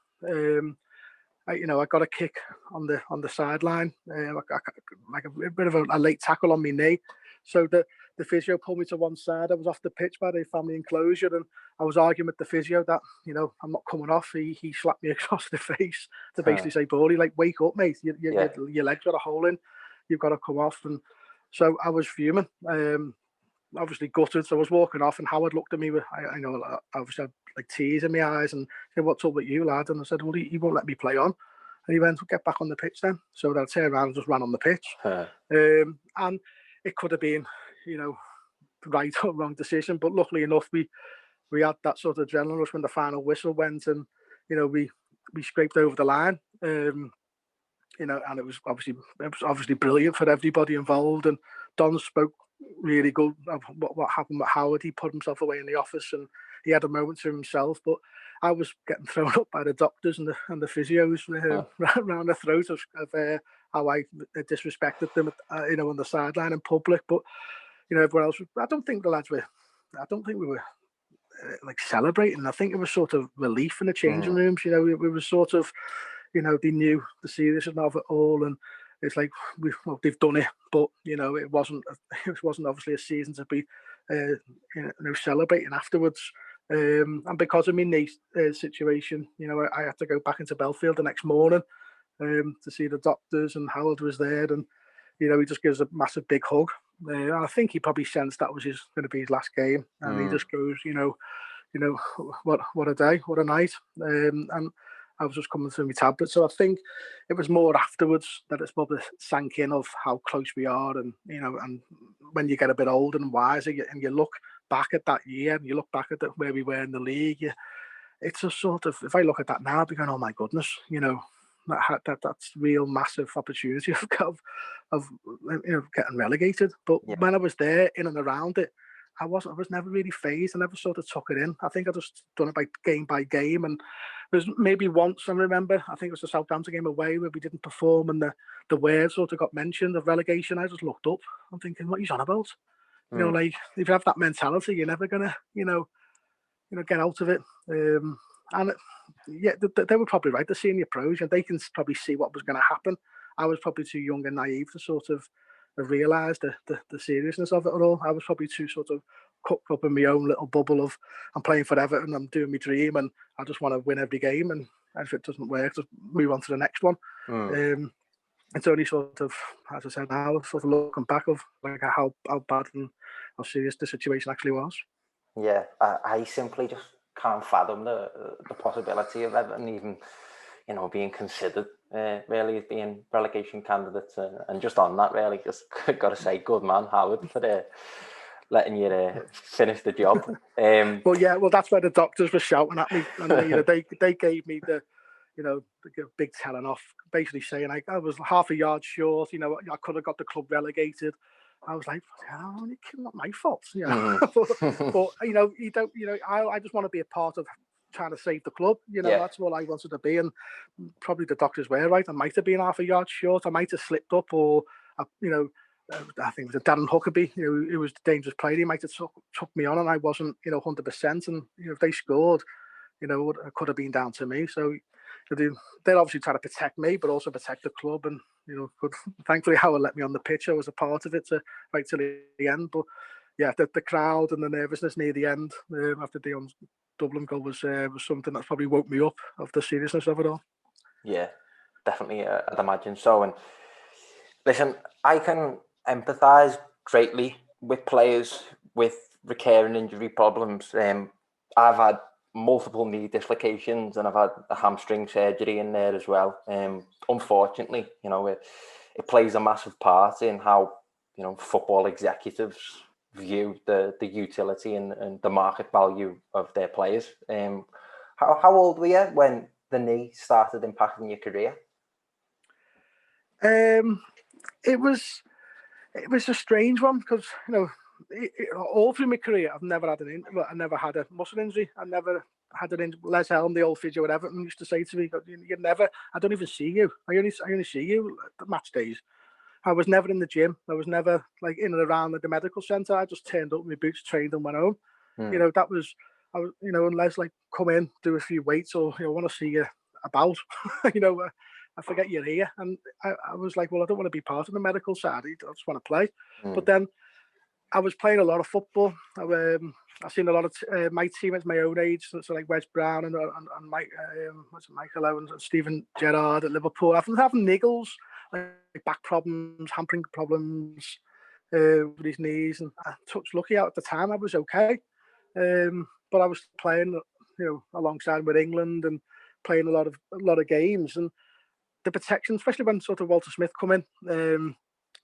I got a kick on the sideline, like a bit of a late tackle on my knee. So the physio pulled me to one side. I was off the pitch by the family enclosure, and I was arguing with the physio that I'm not coming off. He slapped me across the face to basically say, "Bally, like wake up, mate. Your legs got a hole in. You've got to come off." And so I was fuming. Obviously gutted. So I was walking off, and Howard looked at me with, I obviously had like tears in my eyes, and said, "What's up with you, lad?" And I said, "Well, he won't let me play on." And he went, "Well, get back on the pitch then." So I turned around and just ran on the pitch. And it could have been, right or wrong decision, but luckily enough, we had that sort of adrenaline rush when the final whistle went, and we scraped over the line. And it was obviously brilliant for everybody involved. And Don spoke really good of what happened with Howard. He put himself away in the office, and he had a moment to himself. But I was getting thrown up by the doctors and the physios around the throat of how I disrespected them, on the sideline in public. But everyone else. I don't think the lads were. I don't think we were like celebrating. I think it was sort of relief in the changing rooms. We were sort of. They knew the seriousness of it all, and it's like they've done it, but it wasn't obviously a season to be celebrating afterwards. And because of my knee situation, I had to go back into Belfield the next morning to see the doctors, and Howard was there, and he just gives a massive big hug. I think he probably sensed that was going to be his last game, and he just goes, what a day, what a night, and I was just coming through my tablet. So I think it was more afterwards that it's probably sank in of how close we are. And, and when you get a bit older and wiser and you look back at that year and you look back at where we were in the league, it's a sort of, if I look at that now, I'd be going, oh my goodness, that's real massive opportunity of getting relegated. But when I was there in and around it, I was never really phased. I never sort of took it in. I think I just done it by game. And there's maybe once I remember, I think it was the Southampton game away where we didn't perform, and the word sort of got mentioned of relegation. I just looked up. I'm thinking, what are you on about? Like if you have that mentality, you're never gonna, get out of it. They were probably right. The senior pros, they can probably see what was going to happen. I was probably too young and naive to sort of realised the seriousness of it all. I was probably too sort of cooked up in my own little bubble of I'm playing for Everton, I'm doing my dream, and I just want to win every game. And if it doesn't work, just move on to the next one. It's only sort of, as I said now, sort of looking back of like how bad and how serious the situation actually was. Yeah, I simply just can't fathom the possibility of Everton even, being considered really as being relegation candidates. And just on that, really, just got to say, good man, Howard, for letting you finish the job. Well, that's where the doctors were shouting at me, and they gave me the big telling off, basically saying I was half a yard short. I could have got the club relegated. I was like, oh, it's not my fault, Mm-hmm. but you know, you don't, you know, I just want to be a part of trying to save the club. You know, Yeah. that's all I wanted to be, and probably the doctors were right. I might have been half a yard short. I might have slipped up, or you know, I think it was Darren Huckabee. You know, who was the dangerous player. He might have took me on, and I wasn't, you know, 100%. And you know, if they scored, you know, it could have been down to me. So they're obviously trying to protect me, but also protect the club. And you know, thankfully, Howard let me on the pitch. I was a part of it right till the end. But yeah, the crowd and the nervousness near the end after Dion's Dublin goal was something that's probably woke me up of the seriousness of it all. Yeah, definitely. I'd imagine so. And listen, I can empathise greatly with players with recurring injury problems. I've had multiple knee dislocations and I've had a hamstring surgery in there as well. Unfortunately, you know, it plays a massive part in how, you know, football executives view the utility and the market value of their players. How old were you when the knee started impacting your career? It was a strange one because you know all through my career I've never had I never had a muscle injury. I never had an injury. Les Helm, the old physio at Everton, used to say to me, "You never. I don't even see you. I only see you at the match days." I was never in the gym. I was never like in and around the medical centre. I just turned up with my boots, trained, and went home. You know, that was I was, you know, unless like come in, do a few weights, or you know, want to see you about. you know, I forget you're here, and I was like, well, I don't want to be part of the medical side. I just want to play. But then I was playing a lot of football. I've seen a lot of my teammates my own age, so like Wes Brown and Mike, Michael Owens and Stephen Gerrard at Liverpool. I've been having niggles, like back problems, hamstring problems with his knees, and I touched lucky out at the time. I was okay, but I was playing, you know, alongside with England and playing a lot of games, and the protection, especially when sort of Walter Smith come in.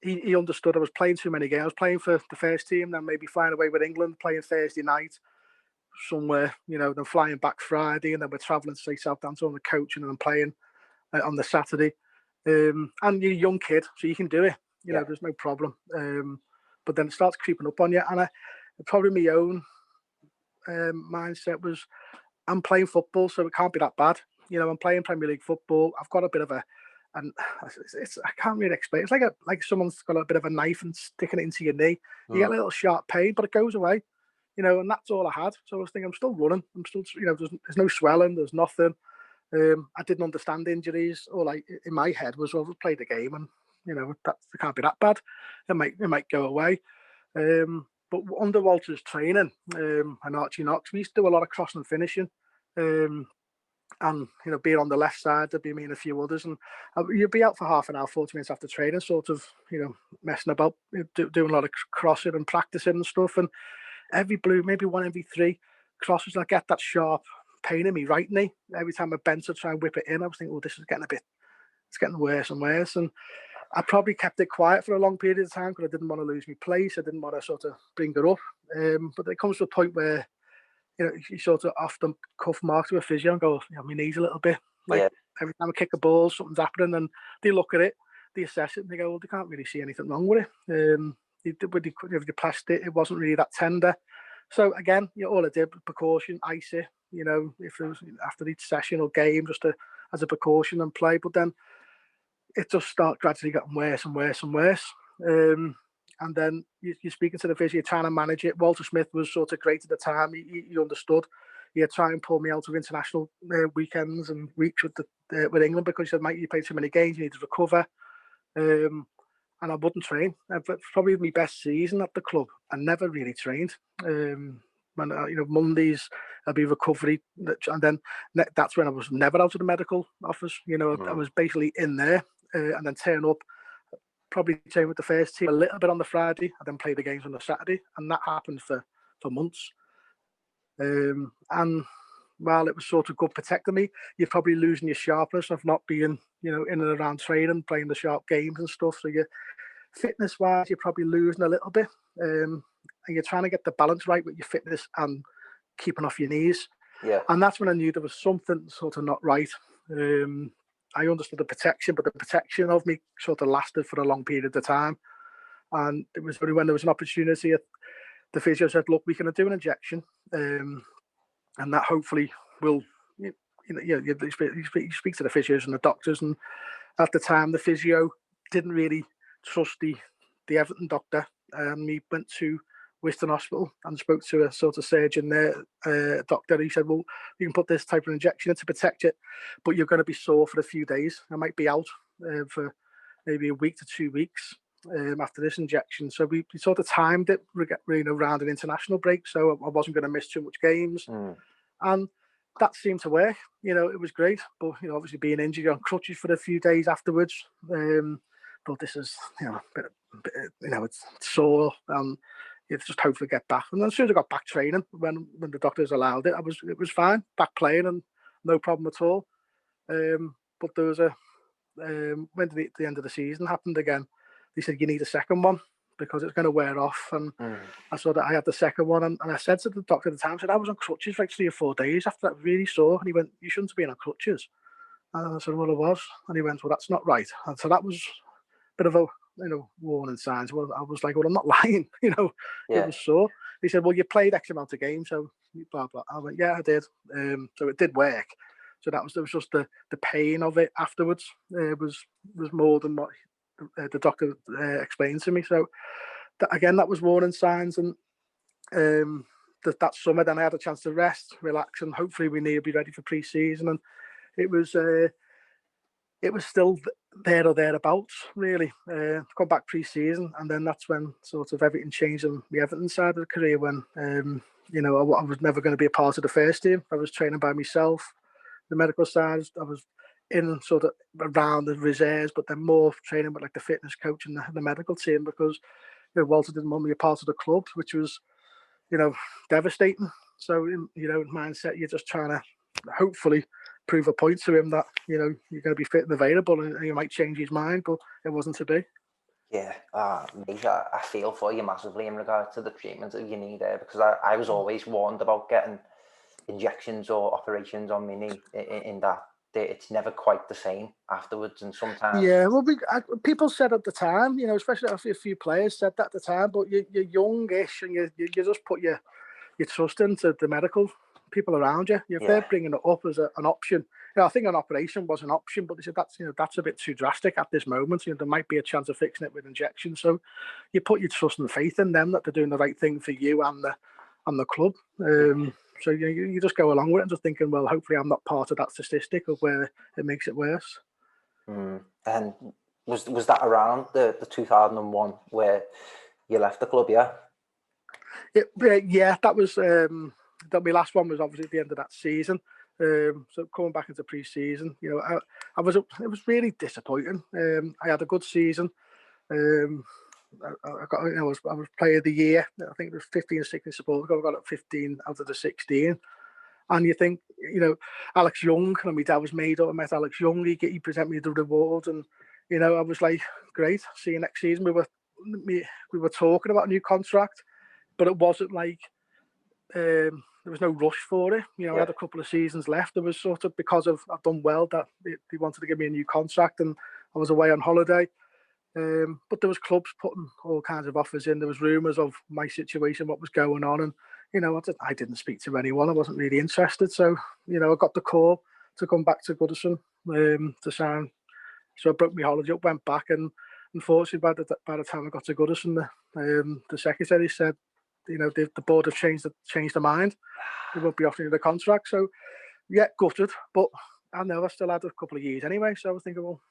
He understood I was playing too many games. I was playing for the first team, then maybe flying away with England, playing Thursday night somewhere, you know, then flying back Friday, and then we're travelling to say Southampton on the coach, and then playing on the Saturday. And you're a young kid, so you can do it. You know, there's no problem. But then it starts creeping up on you, and probably my own mindset was, I'm playing football, so it can't be that bad. You know, I'm playing Premier League football. I've got a bit of a, and it's I can't really explain. It's like someone's got a bit of a knife and sticking it into your knee. You get a little sharp pain, but it goes away. You know, and that's all I had. So I was thinking, I'm still running. I'm still, you know, there's no swelling. There's nothing. I didn't understand injuries. All like in my head was, well, we'll play the game, and you know, it can't be that bad. It might go away. But under Walter's training and Archie Knox, we used to do a lot of crossing and finishing. And you know, being on the left side, there'd be me and a few others, and you'd be out for half an hour, 40 minutes after training, sort of, you know, messing about, doing a lot of crossing and practicing and stuff. And maybe one every three crosses, I get that sharp pain in me right knee. Every time I bent to try and whip it in, I was thinking, oh, this is getting it's getting worse and worse. And I probably kept it quiet for a long period of time because I didn't want to lose my place. I didn't want to sort of bring it up. But it comes to a point where, you know, you sort of off the cuff mark to a physio and go, you know, my knees a little bit. Like every time I kick a ball, something's happening, and they look at it, they assess it, and they go, well, they can't really see anything wrong with it. With the plastic, it wasn't really that tender. So again, you know, all I did was precaution, ice it, you know, if it was after each session or game, just as a precaution and play. But then it just started gradually getting worse and worse and worse. And then you're speaking to the physio, you're trying to manage it. Walter Smith was sort of great at the time. He understood. He'd try and pull me out of international weekends and weeks with England because he said, mate, you played too many games, you need to recover. And I wouldn't train. But probably my best season at the club, I never really trained. When you know, Mondays I'd be recovery, and then that's when I was never out of the medical office. You know, I was basically in there, and then turn up, probably train with the first team a little bit on the Friday, and then play the games on the Saturday, and that happened for months. And while it was sort of good protecting me, you're probably losing your sharpness of not being, you know, in and around training, playing the sharp games and stuff. So you fitness wise, you're probably losing a little bit. And you're trying to get the balance right with your fitness and keeping off your knees. Yeah. And that's when I knew there was something sort of not right. I understood the protection, but the protection of me sort of lasted for a long period of time. And it was only when there was an opportunity, the physio said, "Look, we can do an injection, and that hopefully will." You speak to the physios and the doctors, and at the time, the physio didn't really trust the Everton doctor. We went to Western Hospital and spoke to a sort of surgeon there, doctor. He said, "Well, you can put this type of injection in to protect it, but you're going to be sore for a few days. I might be out for maybe a week to 2 weeks after this injection." So we sort of timed it, around an international break, so I wasn't going to miss too much games, and that seemed to work. It was great, but obviously being injured on crutches for a few days afterwards. But this is, it's sore. You just hopefully get back. And as soon as I got back training, when the doctors allowed it, it was fine, back playing and no problem at all. But there was when the end of the season happened again, they said you need a second one because it's going to wear off. And I saw that I had the second one, and I said to the doctor at the time, I said I was on crutches for like 3 or 4 days after that, really sore. And he went, "You shouldn't have been on crutches." And I said, "Well, I was." And he went, "Well, that's not right." And so that was a bit of a warning signs. Well, I was like, "Well, I'm not lying." It was sore. He said, "Well, you played X amount of games, so blah blah." I went, "Yeah, I did." So it did work. So there was just the pain of it afterwards was more than what the doctor explained to me. So that was warning signs. And that summer, then I had a chance to rest, relax, and hopefully we need to be ready for pre-season. And it was still there or thereabouts, really. Come back pre-season, and then that's when sort of everything changed on the Everton side of the career. When I was never going to be a part of the first team. I was training by myself. The medical side, I was in sort of around the reserves, but then more training with like the fitness coach and the medical team, because Walter didn't want me a part of the club, which was devastating. So in mindset, you're just trying to hopefully prove a point to him that you're going to be fit and available, and he might change his mind, but it wasn't to be. Yeah, mate, I feel for you massively in regard to the treatment that you need there, because I was always warned about getting injections or operations on my knee in that it's never quite the same afterwards, and sometimes people said at the time, especially a few players said that at the time, but you're youngish and you just put your trust into the medical people around you. If they're bringing it up as an option, I think an operation was an option, but they said that's a bit too drastic at this moment. There might be a chance of fixing it with injections. So you put your trust and faith in them that they're doing the right thing for you and the club. So you just go along with it and just thinking, well, hopefully I'm not part of that statistic of where it makes it worse. And was that around the 2001 where you left the club? Yeah, that was my last one was obviously at the end of that season. So coming back into pre-season, it was really disappointing. I had a good season. I was player of the year. I think it was 15 or 16 supporters. I got 15 out of the 16. And you think, Alex Young, and my dad was made up. I met Alex Young. He presented me the reward, and I was like, great. See you next season. We were talking about a new contract, but it wasn't like there was no rush for it. I had a couple of seasons left. There was sort of, because I've done well, that they wanted to give me a new contract, and I was away on holiday. But there was clubs putting all kinds of offers in. There was rumours of my situation, what was going on, and I didn't speak to anyone. I wasn't really interested. So I got the call to come back to Goodison to sign. So I broke my holiday up, went back, and unfortunately, by the time I got to Goodison, the secretary said, the board have changed their mind. They won't be offering the contract. So gutted, but I know I still had a couple of years anyway. So I was thinking, well,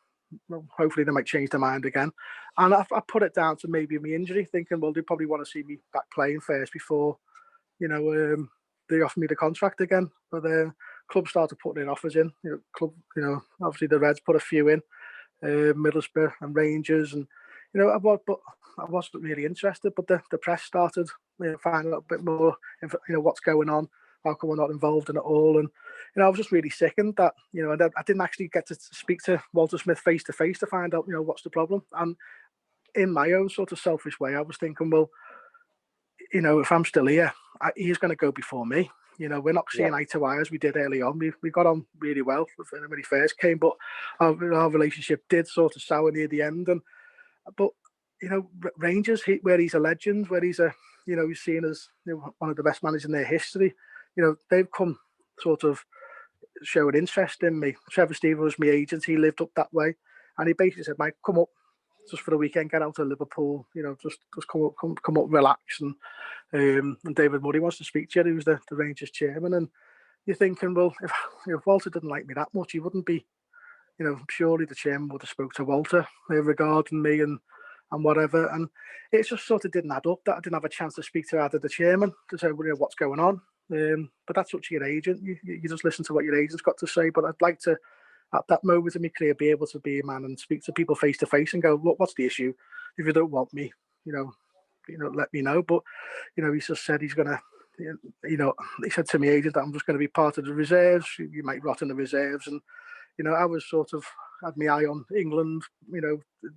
hopefully they might change their mind again. And I put it down to maybe my injury, thinking, well, they probably want to see me back playing first before, they offer me the contract again. But the club started putting in offers in. Obviously the Reds put a few in, Middlesbrough and Rangers, and but I wasn't really interested. But the press started finding out a bit more, what's going on. How come we're not involved in it all? And I was just really sickened that and I didn't actually get to speak to Walter Smith face to face to find out what's the problem. And in my own sort of selfish way, I was thinking, well, if I'm still here, he's going to go before me. We're not seeing eye to eye as we did early on. We got on really well when he first came, but our relationship did sort of sour near the end. But Rangers, where he's a legend, where he's he's seen as one of the best managers in their history. They've come sort of showing interest in me. Trevor Stephen was my agent. He lived up that way, and he basically said, "Mike, come up just for the weekend, get out to Liverpool. Just come up, relax." And David Murray wants to speak to you. He was the Rangers chairman, and you're thinking, well, if Walter didn't like me that much, he wouldn't be. Surely the chairman would have spoke to Walter regarding me and whatever. And it just sort of didn't add up that I didn't have a chance to speak to either the chairman to say, what's going on. But that's up to your agent. You just listen to what your agent's got to say. But I'd like to, at that moment in my career, be able to be a man and speak to people face to face and go, look, what's the issue? If you don't want me, let me know. But, he's just said he's going to, he said to me agent that I'm just going to be part of the reserves. You might rot in the reserves. And, I was sort of had my eye on England,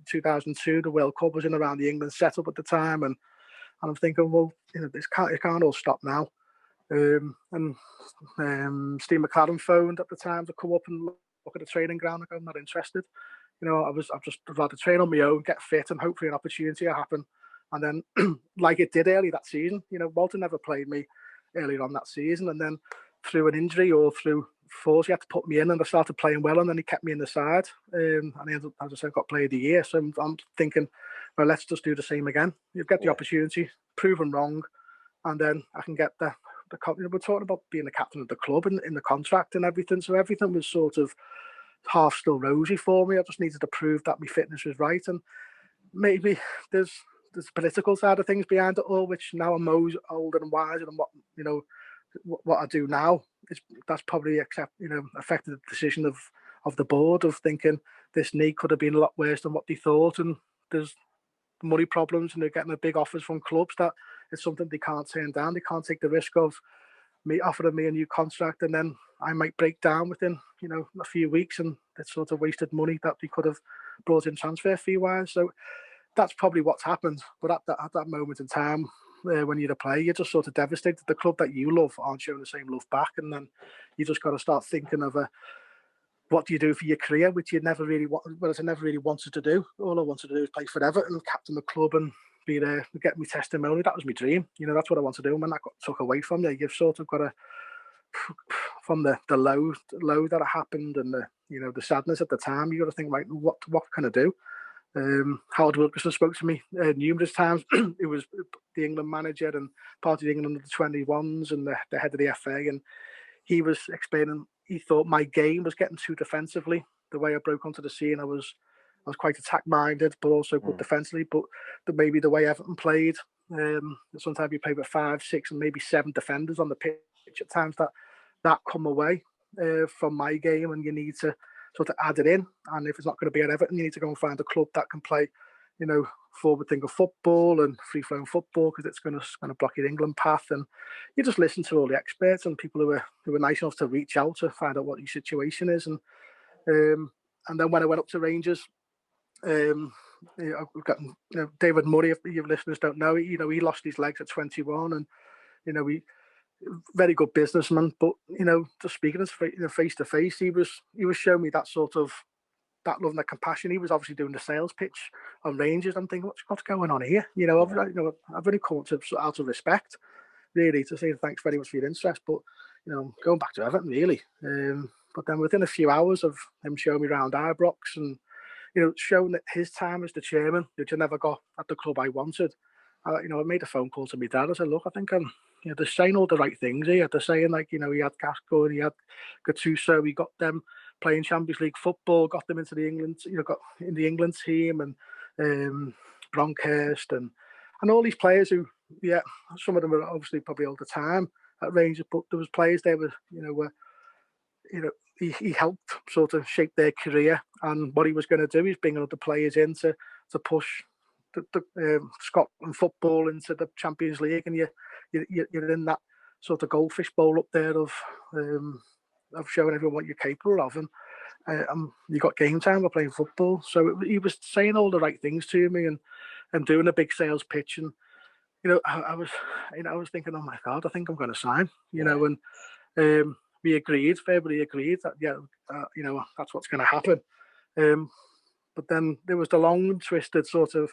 2002, the World Cup was in around the England setup at the time. And I'm thinking, well, it can't all stop now. And Steve McLaren phoned at the time to come up and look at the training ground. I go, I'm not interested. I'd rather train on my own, get fit, and hopefully an opportunity will happen. And then, like it did early that season, Walter never played me earlier on that season. And then through an injury or through force, he had to put me in, and I started playing well, and then he kept me in the side. And I ended up, as I said, got player of the year. So I'm thinking, well, let's just do the same again. You get the opportunity, proven wrong, and then I can get the we're talking about being the captain of the club and in the contract and everything. So everything was sort of half still rosy for me. I just needed to prove that my fitness was right. And maybe there's the political side of things behind it all, which now I'm older and wiser, and what I do now that's probably affected the decision of the board of thinking this knee could have been a lot worse than what they thought, and there's money problems, and they're getting a big offers from clubs that it's something they can't turn down. They can't take the risk of me offering me a new contract and then I might break down within a few weeks, and it's sort of wasted money that they could have brought in transfer fee wise. So that's probably what's happened. But at that moment in time, when you're a player, you're just sort of devastated. The club that you love aren't showing the same love back, and then you just got to start thinking of what do you do for your career, which I never really wanted to do. All I wanted to do was play for Everton, captain the club, and be there, get me testimony. That was my dream. That's what I want to do. And when that got took away from you, you've sort of got to, from the low that it happened and the sadness at the time, you got to think, right, what can I do? Howard Wilkinson spoke to me numerous times. He was the England manager and part of the England under 21s and the head of the FA, and he was explaining he thought my game was getting too defensively. The way I broke onto the scene, I was quite attack-minded, but also good defensively. But maybe the way Everton played, sometimes you play with 5, 6, and maybe 7 defenders on the pitch at times. That come away from my game, and you need to sort of add it in. And if it's not going to be at Everton, you need to go and find a club that can play, forward thinking football and free flowing football, because it's going to block your England path. And you just listen to all the experts and people who were nice enough to reach out to find out what your situation is. And then when I went up to Rangers, I've got David Murray. If your listeners don't know, he lost his legs at 21, and he very good businessman. But just speaking face to face, he was showing me that sort of that love and that compassion. He was obviously doing the sales pitch on Rangers. I'm thinking, what's going on here? I've only come to out of respect, really, to say thanks very much for your interest. But going back to Everton, really. But then within a few hours of him showing me around Ibrox and showing that his time as the chairman, which I never got at the club I wanted, I made a phone call to my dad. I said, look, I think I'm, they're saying all the right things here. They're saying, like, he had Gascoigne, he had Gattuso, he got them playing Champions League football, got them into the England, got in the England team, and Bronkhurst and all these players who, some of them were obviously probably all the time at Rangers, but there was players there were he helped sort of shape their career, and what he was going to do is bring other players in to push the Scotland football into the Champions League, and you're in that sort of goldfish bowl up there of showing everyone what you're capable of, and you got game time, we're playing football. So he was saying all the right things to me and doing a big sales pitch, and I was thinking, oh my God, I think I'm going to sign, and we verbally agreed that that's what's going to happen. But then there was the long and twisted sort of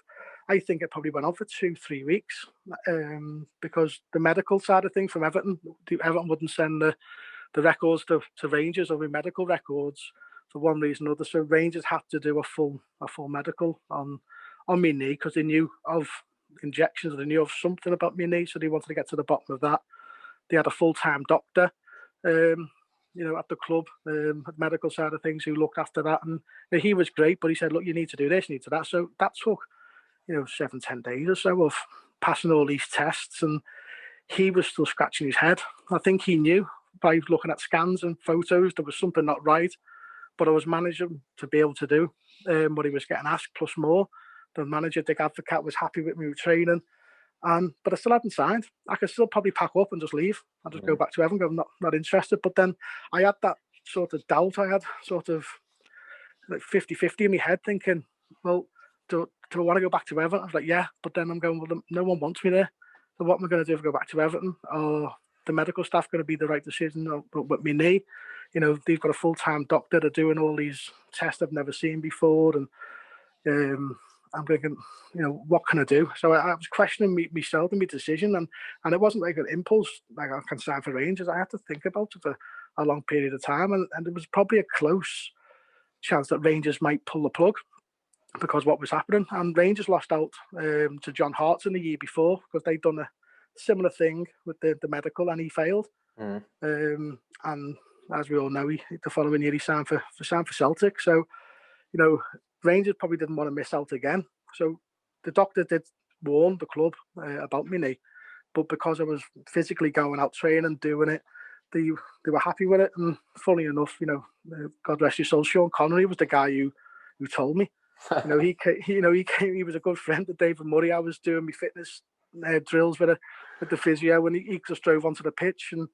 I think it probably went on for 2-3 weeks, because the medical side of things from Everton, Everton wouldn't send the records to Rangers, or the medical records, for one reason or another. So Rangers had to do a full medical on my knee, because they knew of injections, they knew of something about my knee, so they wanted to get to the bottom of that. They had a full-time doctor, at the club, medical side of things, who looked after that, and he was great. But he said, "Look, you need to do this, you need to that." So that took 7-10 days or so of passing all these tests, and he was still scratching his head. I think he knew by looking at scans and photos there was something not right, but I was managing to be able to do what he was getting asked plus more. The manager, Dick Advocat, was happy with me with training. But I still hadn't signed. I could still probably pack up and just leave. I'd just go back to Everton. I'm not interested. But then I had that sort of doubt. I had sort of like 50-50 in my head, thinking, well, do I want to go back to Everton? I was like, yeah. But then I'm going, well, no one wants me there. So what am I going to do if I go back to Everton? Or the medical staff going to be the right decision with my knee? They've got a full-time doctor. They're doing all these tests I've never seen before. And I'm thinking, what can I do? So I was questioning myself and my decision, and it wasn't like an impulse, like I can sign for Rangers. I had to think about it for a long period of time, and there was probably a close chance that Rangers might pull the plug because what was happening. And Rangers lost out to John Hartson the year before, because they'd done a similar thing with the medical, and he failed. And as we all know, the following year he signed for Celtic. So, Rangers probably didn't want to miss out again. So the doctor did warn the club about my knee, but because I was physically going out training, doing it, they were happy with it. And funny enough, God rest his soul, Sean Connery was the guy who told me. He was a good friend of David Murray. I was doing my fitness drills with the physio, and he just drove onto the pitch and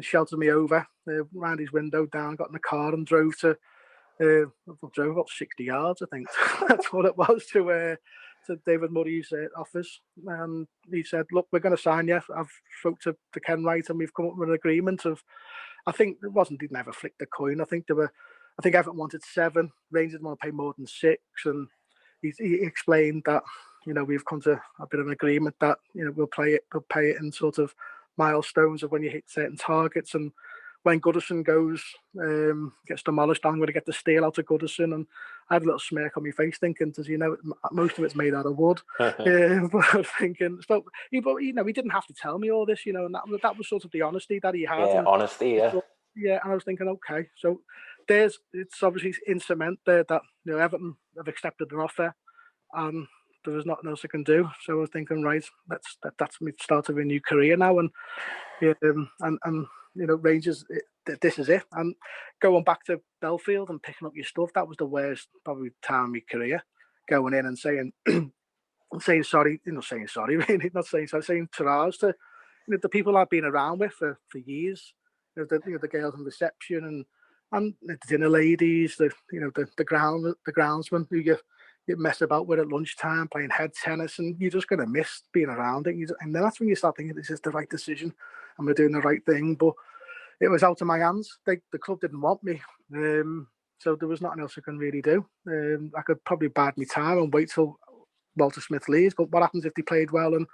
shouted me over, round his window down, got in the car and drove drove about 60 yards, I think. That's what it was, to David Murray's office. And he said, "Look, we're going to sign you. I've spoke to Ken Wright, and we've come up with an agreement of," I think it wasn't, he never flicked a coin. I think Everton wanted 7, Rangers didn't want to pay more than 6. And he explained that, we've come to a bit of an agreement that, we'll pay it in sort of milestones of when you hit certain targets. And when Goodison gets demolished, I'm going to get the steel out of Goodison. And I had a little smirk on my face, thinking, does most of it's made out of wood. But I was thinking, but he didn't have to tell me all this, and that was sort of the honesty that he had. Yeah, honesty, yeah. Yeah, and I was thinking, okay, so it's obviously in cement there that Everton have accepted an offer, and there was nothing else I can do. So I was thinking, right, that's me start of a new career now, and Rangers, this is it. And going back to Belfield and picking up your stuff, that was the worst probably time of my career. Going in and saying sorry, saying sorry, really, not saying sorry, saying Taraz to the people I've been around with for years. The girls in reception and the dinner ladies, the groundsmen who you mess about with at lunchtime, playing head tennis, and you're just going to miss being around it. And then that's when you start thinking, this is the right decision, and we're doing the right thing. But it was out of my hands. The club didn't want me, so there was nothing else I can really do. I could probably bide my time and wait till Walter Smith leaves. But what happens if they played well and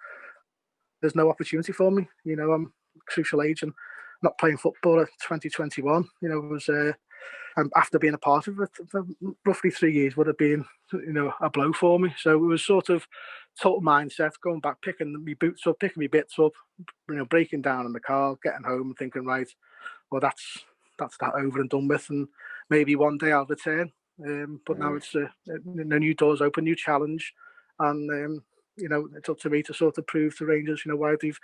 there's no opportunity for me? I'm crucial age and not playing football at 2021. It was and after being a part of it for roughly 3 years would have been a blow for me. So it was sort of total mindset, going back, picking my boots up, picking my bits up, breaking down in the car, getting home and thinking, right, well, that's that over and done with, and maybe one day I'll return. But now it's new doors open, new challenge, and it's up to me to sort of prove to Rangers, why they've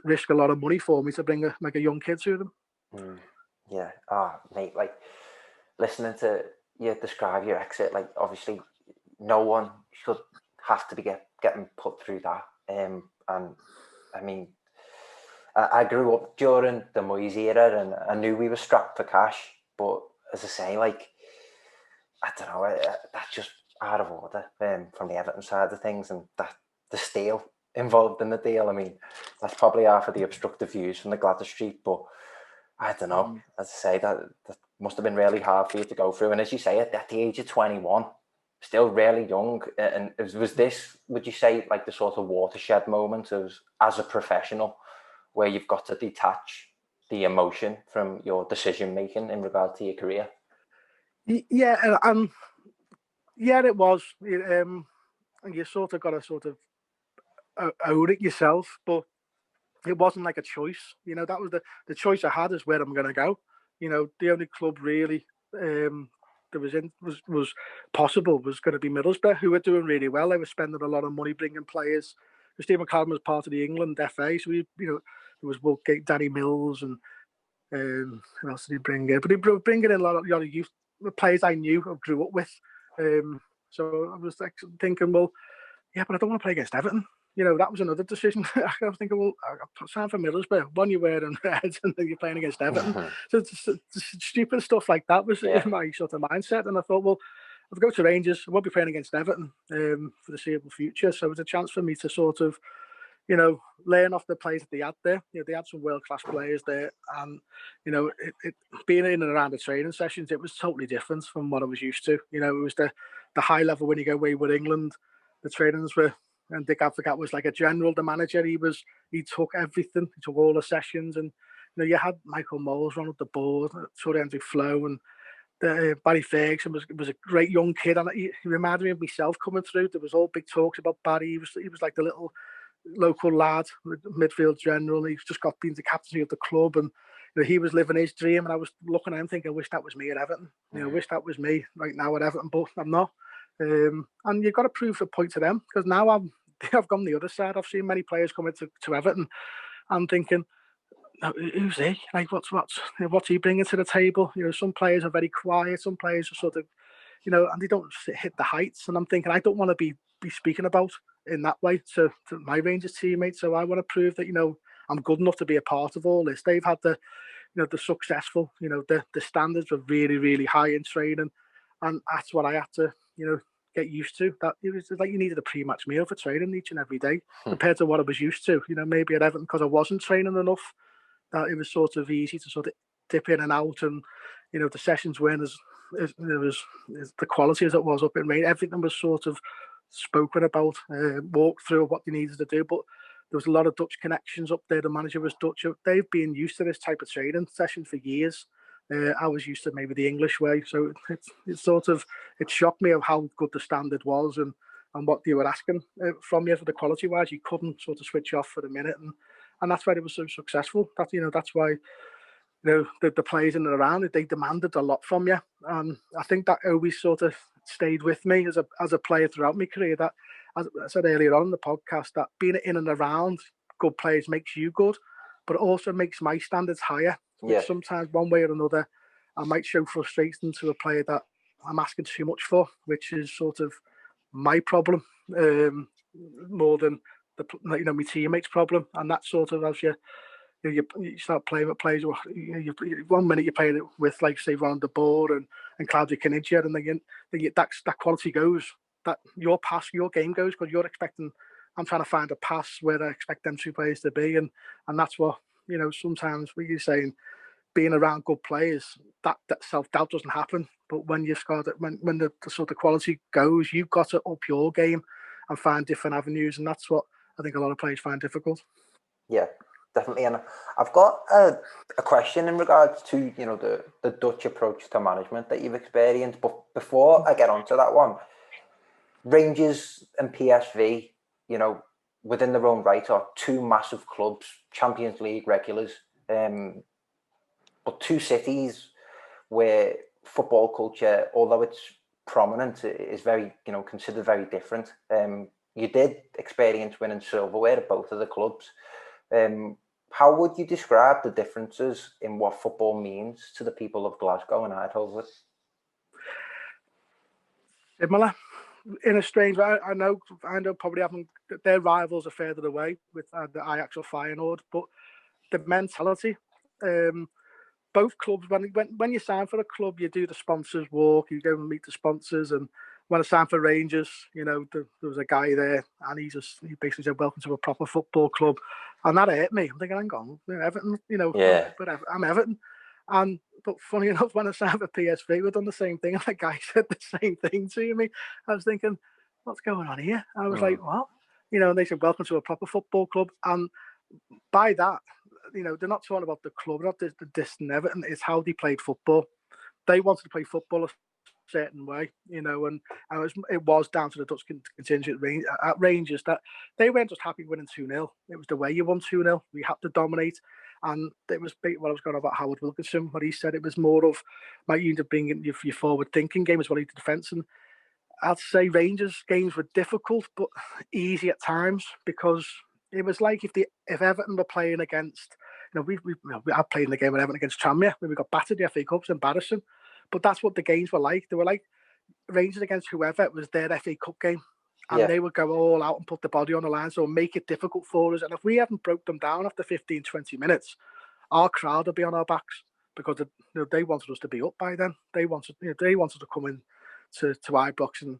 risk a lot of money for me to bring a young kid to them. Yeah. Mate, like listening to you describe your exit, like obviously no one should have to be getting put through that. And I mean, I grew up during the Moyes era, and I knew we were strapped for cash. But as I say, like, I don't know, that's just out of order from the Everton side of things, and that the steal involved in the deal. I mean, that's probably half of the obstructive views from the Gladys Street, but I don't know. As I say, that must have been really hard for you to go through. And as you say, at the age of 21, still really young. And was this, would you say, like the sort of watershed moment as a professional, where you've got to detach the emotion from your decision making in regard to your career? Yeah, yeah, it was. And you sort of got to sort of own it yourself, but it wasn't like a choice. That was the choice I had, is where I'm going to go. The only club really that was possible was going to be Middlesbrough, who were doing really well. They were spending a lot of money bringing players. Stephen McCallum was part of the England FA, so there was Woodgate, Danny Mills, and who else did he bring in? But he was bringing in a lot of youth players I knew or grew up with. So I was like thinking, well, yeah, but I don't want to play against Everton. That was another decision. I was thinking, well, I'll sign for Middlesbrough. One, you're wearing reds, and then you're playing against Everton. So stupid stuff like that was in my sort of mindset. And I thought, well, if I go to Rangers, I won't be playing against Everton for the foreseeable future. So it was a chance for me to sort of, learn off the players that they had there. They had some world-class players there. And, being in and around the training sessions, it was totally different from what I was used to. It was the high level when you go away with England. The trainings were, and Dick Advocat was like a general, the manager. He took everything. He took all the sessions, and you had Michael Moles run up the board, sort of Andrew Flo, and Barry Ferguson was a great young kid, and he reminded me of myself coming through. There was all big talks about Barry. He was like the little local lad, midfield general. He's just got been the captaincy of the club, and he was living his dream. And I was looking at him thinking, I wish that was me at Everton. I wish that was me right now at Everton, but I'm not. And you've got to prove the point to them, because now I've gone the other side. I've seen many players come into Everton. I'm thinking, who's he? Like, what's he bringing to the table? Some players are very quiet. Some players are sort of, and they don't hit the heights. And I'm thinking, I don't want to be speaking about in that way to my Rangers teammates. So I want to prove that I'm good enough to be a part of all this. They've had the successful. The standards were really, really high in training, and that's what I had to get used to. That it was like you needed a pre-match meal for training each and every day compared to what I was used to. Maybe at Everton, because I wasn't training enough, that it was sort of easy to sort of dip in and out, and the sessions weren't as the quality as it was up in Rain. Everything was sort of spoken about, walked through what they needed to do, but there was a lot of Dutch connections up there. The manager was Dutch. They've been used to this type of training session for years. I was used to maybe the English way, so it shocked me of how good the standard was, and what they were asking from you for the quality wise. You couldn't sort of switch off for a minute, and that's why it was so successful. That's why the players in and around, they demanded a lot from you, and I think that always sort of stayed with me as a player throughout my career. That, as I said earlier on in the podcast, that being in and around good players makes you good, but it also makes my standards higher. Which sometimes, one way or another, I might show frustration to a player that I'm asking too much for, which is sort of my problem, more than my teammates' problem. And that sort of, as you start playing with players, 1 minute you're playing it with, like, say, Ron de Boer and Claudio Caniggia, and then that quality goes, that your game goes, because you're expecting. I'm trying to find a pass where I expect them two players to be, and that's what sometimes when you're saying being around good players, that self-doubt doesn't happen. But when you've got it, when the sort of quality goes, you've got to up your game and find different avenues, and that's what I think a lot of players find difficult. Yeah, definitely. And I've got a question in regards to the Dutch approach to management that you've experienced. But before I get onto that one, Rangers and PSV, within their own right, are two massive clubs, Champions League regulars, but two cities where football culture, although it's prominent, is very, considered very different. You did experience winning silverware at both of the clubs. How would you describe the differences in what football means to the people of Glasgow and Eindhoven? Similar, in a strange way. I know probably haven't, their rivals are further away with the Ajax or Feyenoord, but the mentality, both clubs, when you sign for a club, you do the sponsors walk, you go and meet the sponsors. And when I signed for Rangers, there was a guy there, and he basically said, "Welcome to a proper football club," and that hurt me. I'm thinking, hang on, Everton, Yeah. but I'm Everton. But funny enough, when I signed for PSV, we'd done the same thing, and the guy said the same thing to me. I was thinking, what's going on here? I was like, what? And they said, welcome to a proper football club. And by that, they're not talking about the club, not the distant Everton. It's how they played football. They wanted to play football a certain way, and it was down to the Dutch contingent at Rangers that they weren't just happy winning 2-0. It was the way you won 2-0. We had to dominate. And it was what I was going on about Howard Wilkinson, what he said. It was more of you need to bring in your forward thinking game as well as the defence. And I'd say Rangers games were difficult but easy at times, because it was like if Everton were playing against, I played in the game with Everton against Tranmere when we got battered. The FA Cup's embarrassing, but that's what the games were like. They were like Rangers against whoever. It was their FA Cup game, and they would go all out and put the body on the line, so make it difficult for us. And if we hadn't broke them down after 15, 20 minutes, our crowd would be on our backs, because they wanted us to be up by then. They wanted to come in to Ibrox and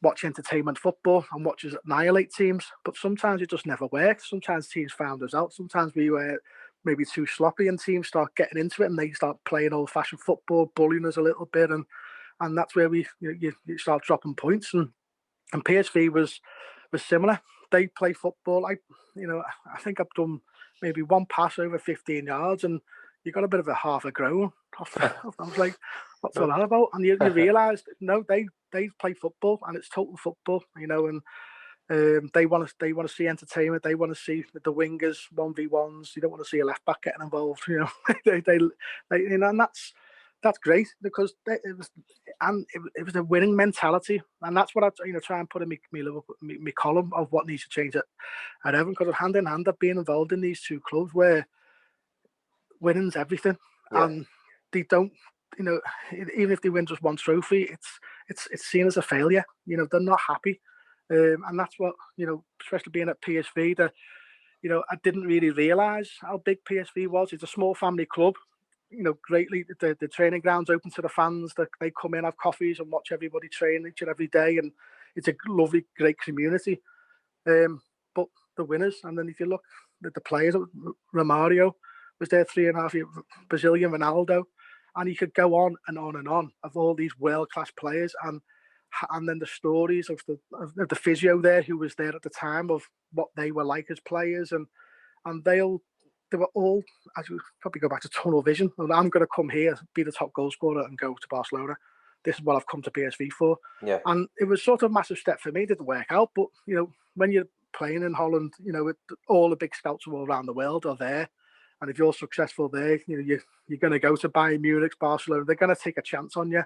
watch entertainment football and watch us annihilate teams. But sometimes it just never worked. Sometimes teams found us out. Sometimes we were maybe too sloppy, and teams start getting into it and they start playing old-fashioned football, bullying us a little bit, and that's where you start dropping points. And PSV was similar. They play football. I think I've done maybe one pass over 15 yards, and you got a bit of a half a groan. I was like, what's all that about? And you realise, no, they play football, and it's total football, and they want to see entertainment. They want to see the wingers 1v1s. You don't want to see a left back getting involved. And that's great, because it was a winning mentality, and that's what I try and put in my column of what needs to change at Everton, because hand in hand I've been involved in these two clubs where winning's everything, and they don't, even if they win just one trophy, it's seen as a failure. They're not happy, and that's what especially being at PSV, that I didn't really realise how big PSV was. It's a small family club. Greatly, the training ground's open to the fans. They come in, have coffees, and watch everybody train each and every day, and it's a lovely, great community. But the winners, and then if you look at the players, Romario was there 3.5 years, Brazilian Ronaldo, and you could go on and on and on of all these world-class players, and then the stories of the physio there who was there at the time, of what they were like as players, and they were all, as you probably go back to tunnel vision. Well, I'm going to come here, be the top goal scorer, and go to Barcelona. This is what I've come to PSV for. Yeah. And it was sort of a massive step for me. It didn't work out, but when you're playing in Holland, all the big scouts all around the world are there, and if you're successful there, you're going to go to Bayern Munich, Barcelona. They're going to take a chance on you.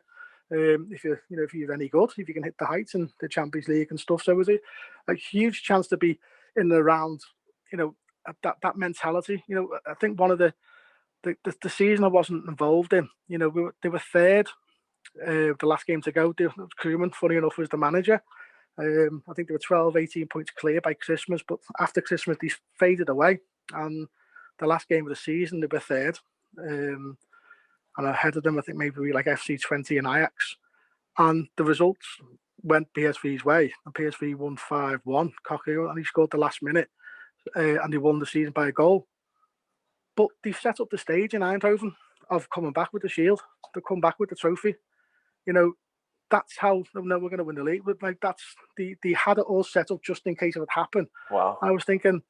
If you're any good, if you can hit the heights in the Champions League and stuff. So it was a huge chance to be in and around, that mentality. I think one of the season I wasn't involved in, they were third, the last game to go. Koeman, funny enough, was the manager. I think they were 12, 18 points clear by Christmas, but after Christmas they faded away, and the last game of the season they were third, and ahead of them I think maybe like FC20 and Ajax, and the results went PSV's way, and PSV won 5-1. Coquelin, and he scored the last minute, and they won the season by a goal. But they set up the stage in Eindhoven of coming back with the shield, to come back with the trophy. That's how we're going to win the league. But they had it all set up just in case it would happen. Wow. I was thinking,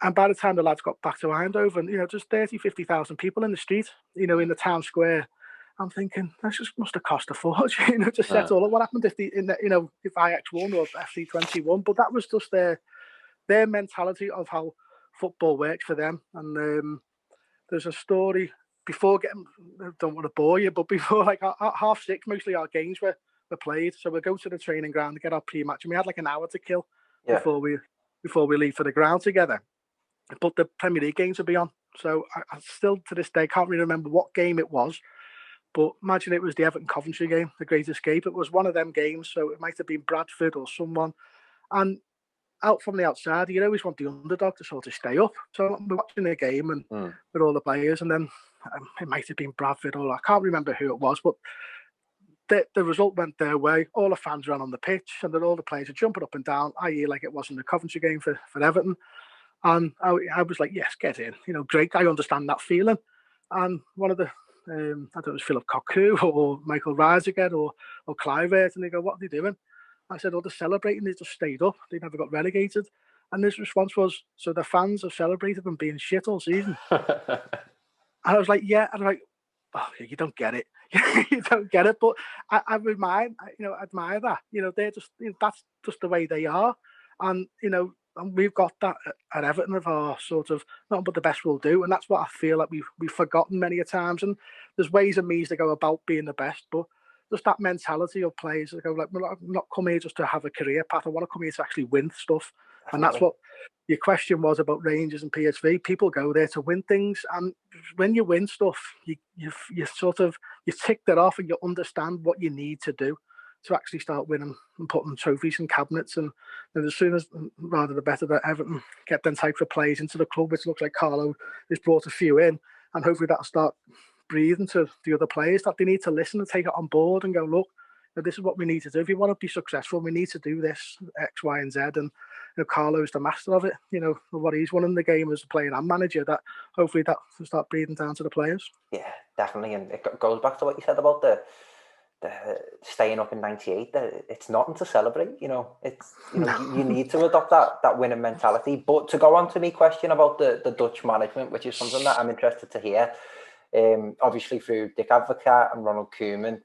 and by the time the lads got back to Eindhoven, just 30, 50,000 people in the street, in the town square. I'm thinking that just must have cost a fortune, to set all up. What happened if if Ajax won or FC20 won? But that was just their mentality of how football works for them. And there's a story before getting. I don't want to bore you, but before like at 6:30, mostly our games were played. So we go to the training ground to get our pre-match, and we had like an hour to kill before we leave for the ground together. But the Premier League games would be on. So I still to this day can't really remember what game it was. But imagine it was the Everton Coventry game, the Great Escape. It was one of them games, so it might have been Bradford or someone. And out from the outside, you always want the underdog to sort of stay up. So we're watching the game and with all the players, and then it might have been Bradford, or I can't remember who it was, but the result went their way. All the fans ran on the pitch, and then all the players are jumping up and down, i.e. like it was in the Coventry game for Everton. And I was like, yes, get in. Great, I understand that feeling. And one of the, I don't know, it was Philip Cocu or Michael Rise again or Clivert, and they go, what are they doing? I said, oh, they're celebrating, they just stayed up, they never got relegated. And his response was, so the fans have celebrated them being shit all season. And I was like, yeah. And I'm like, oh, you don't get it. You don't get it. But I admire that. They're just, that's just the way they are. And, and we've got that at Everton of our sort of, not but the best we'll do. And that's what I feel like we've forgotten many a times. And there's ways and means to go about being the best. But just that mentality of players that go, like, I'm not coming here just to have a career path. I want to come here to actually win stuff. Definitely. And that's what your question was about Rangers and PSV. People go there to win things, and when you win stuff, you sort of tick that off, and you understand what you need to do to actually start winning and putting trophies in cabinets. And as soon as, rather the better, that Everton get them types of players into the club, which looks like Carlo has brought a few in, and hopefully that'll start breathing to the other players that they need to listen and take it on board and go, look, this is what we need to do. If you want to be successful, we need to do this, X, Y, and Z. And Carlo's the master of it. What he's won in the game as a player and manager, that hopefully that will start breathing down to the players. Yeah, definitely. And it goes back to what you said about the staying up in '98. It's nothing to celebrate. It's you need to adopt that winning mentality. But to go on to my question about the Dutch management, which is something that I'm interested to hear. Obviously through Dick Advocaat and Ronald Koeman.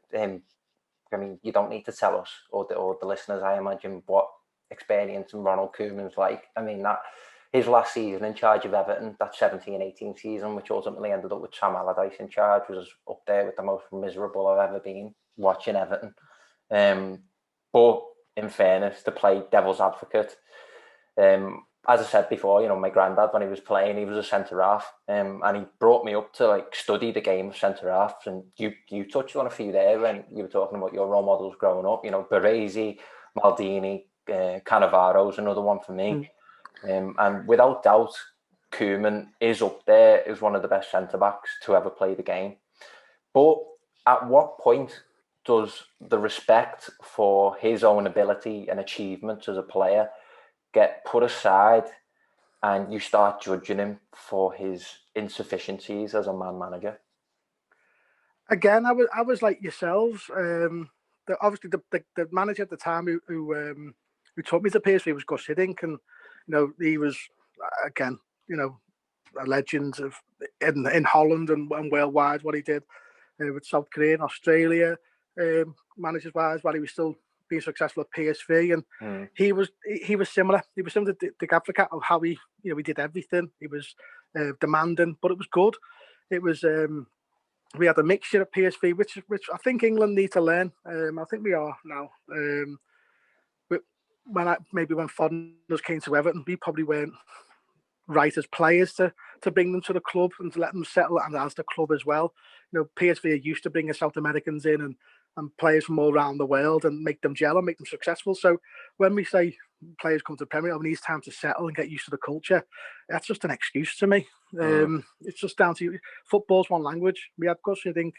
I mean, you don't need to tell us or the listeners, I imagine, what experience and Ronald Koeman's like. I mean, that his last season in charge of Everton, that 17-18 season, which ultimately ended up with Sam Allardyce in charge, was up there with the most miserable I've ever been watching Everton. But in fairness, to play devil's advocate, as I said before, my granddad, when he was playing, he was a centre-half, and he brought me up to study the game of centre-halves. And you touched on a few there when you were talking about your role models growing up. Baresi, Maldini, Cannavaro's another one for me. And without doubt, Koeman is up there as one of the best centre-backs to ever play the game. But at what point does the respect for his own ability and achievements as a player get put aside and you start judging him for his insufficiencies as a man manager? Again, I was like yourselves. Obviously, the manager at the time who took me to PSV was Gus Hiddink, and he was again a legend in Holland and worldwide. What he did with South Korea and Australia, managers wise, while he was still being successful at PSV, and he was similar. He was similar to Dick Advocaat of how he did everything. He was demanding, but it was good. It was. We had a mixture at PSV, which I think England need to learn. I think we are now. When foreigners came to Everton, we probably weren't right as players to bring them to the club and to let them settle, and as the club as well. PSV are used to bringing South Americans in and players from all around the world and make them gel and make them successful. So when we say players come to the Premier League, it needs time to settle and get used to the culture, that's just an excuse to me. It's just down to football's one language. We had Gus Hiddink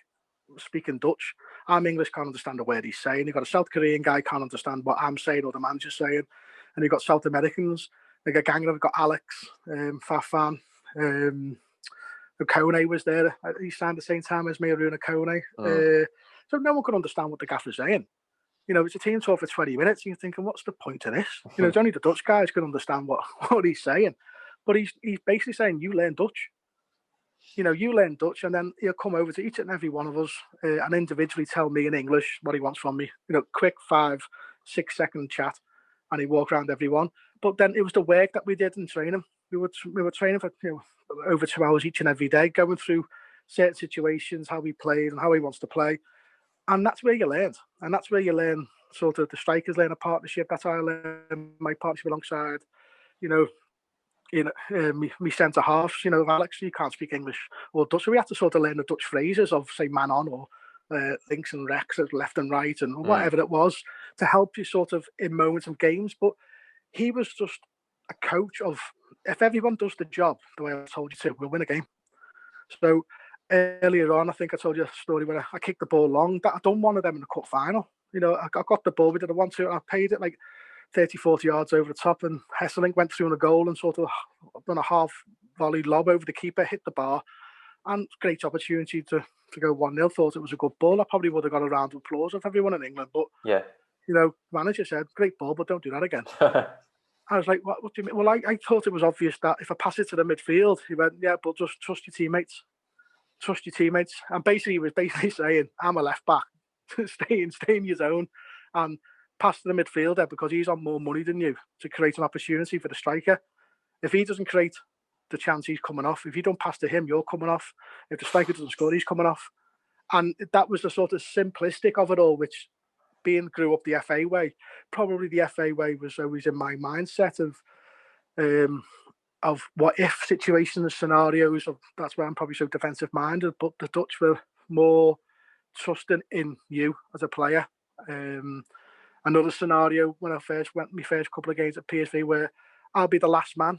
speaking Dutch. I'm English, can't understand a word he's saying. You've got a South Korean guy, can't understand what I'm saying or the manager's saying. And you've got South Americans, like a gang of, we've got Alex, Fafan, Kone was there. He signed the same time as me, Aruna Kone. So no one could understand what the gaffer's saying. It's a team talk for 20 minutes, and you're thinking, what's the point of this? It's only the Dutch guys can understand what he's saying. But he's basically saying, you learn Dutch. You learn Dutch, and then he'll come over to each and every one of us and individually tell me in English what he wants from me. Quick 5-6 second chat, and he walk around everyone. But then it was the work that we did in training. We were training for over 2 hours each and every day, going through certain situations, how we played and how he wants to play. And that's where you learn. And that's where you learn sort of the strikers learn a partnership. That's how I learned my partnership alongside, me centre halves. Alex, you can't speak English or Dutch. So we had to sort of learn the Dutch phrases of, say, man on or links and rex, left and right, and whatever it was to help you sort of in moments of games. But he was just a coach of, if everyone does the job the way I told you to, we'll win a game. So earlier on, I think I told you a story where I kicked the ball long. I done one of them in the cup final. I got the ball, we did a 1-2, and I paid it like 30, 40 yards over the top, and Hesselink went through on a goal and sort of done a half volley lob over the keeper, hit the bar, And great opportunity to go 1-0. Thought it was a good ball. I probably would have got a round of applause of everyone in England. But, Yeah. manager said, great ball, but don't do that again. I was like, what do you mean? Well, I thought it was obvious that if I pass it to the midfield, he went, yeah, but just trust your teammates. Trust your teammates. And basically, he was basically saying, I'm a left back. stay in your zone and pass to the midfielder because he's on more money than you to create an opportunity for the striker. If he doesn't create the chance, he's coming off. If you don't pass to him, you're coming off. If the striker doesn't score, he's coming off. And that was the sort of simplistic of it all, which being grew up the FA way, probably the FA way was always in my mindset of what if situations, scenarios. That's why I'm probably so defensive minded. But the Dutch were more trusting in you as a player. Another scenario when I first went my first couple of games at PSV where I'll be the last man.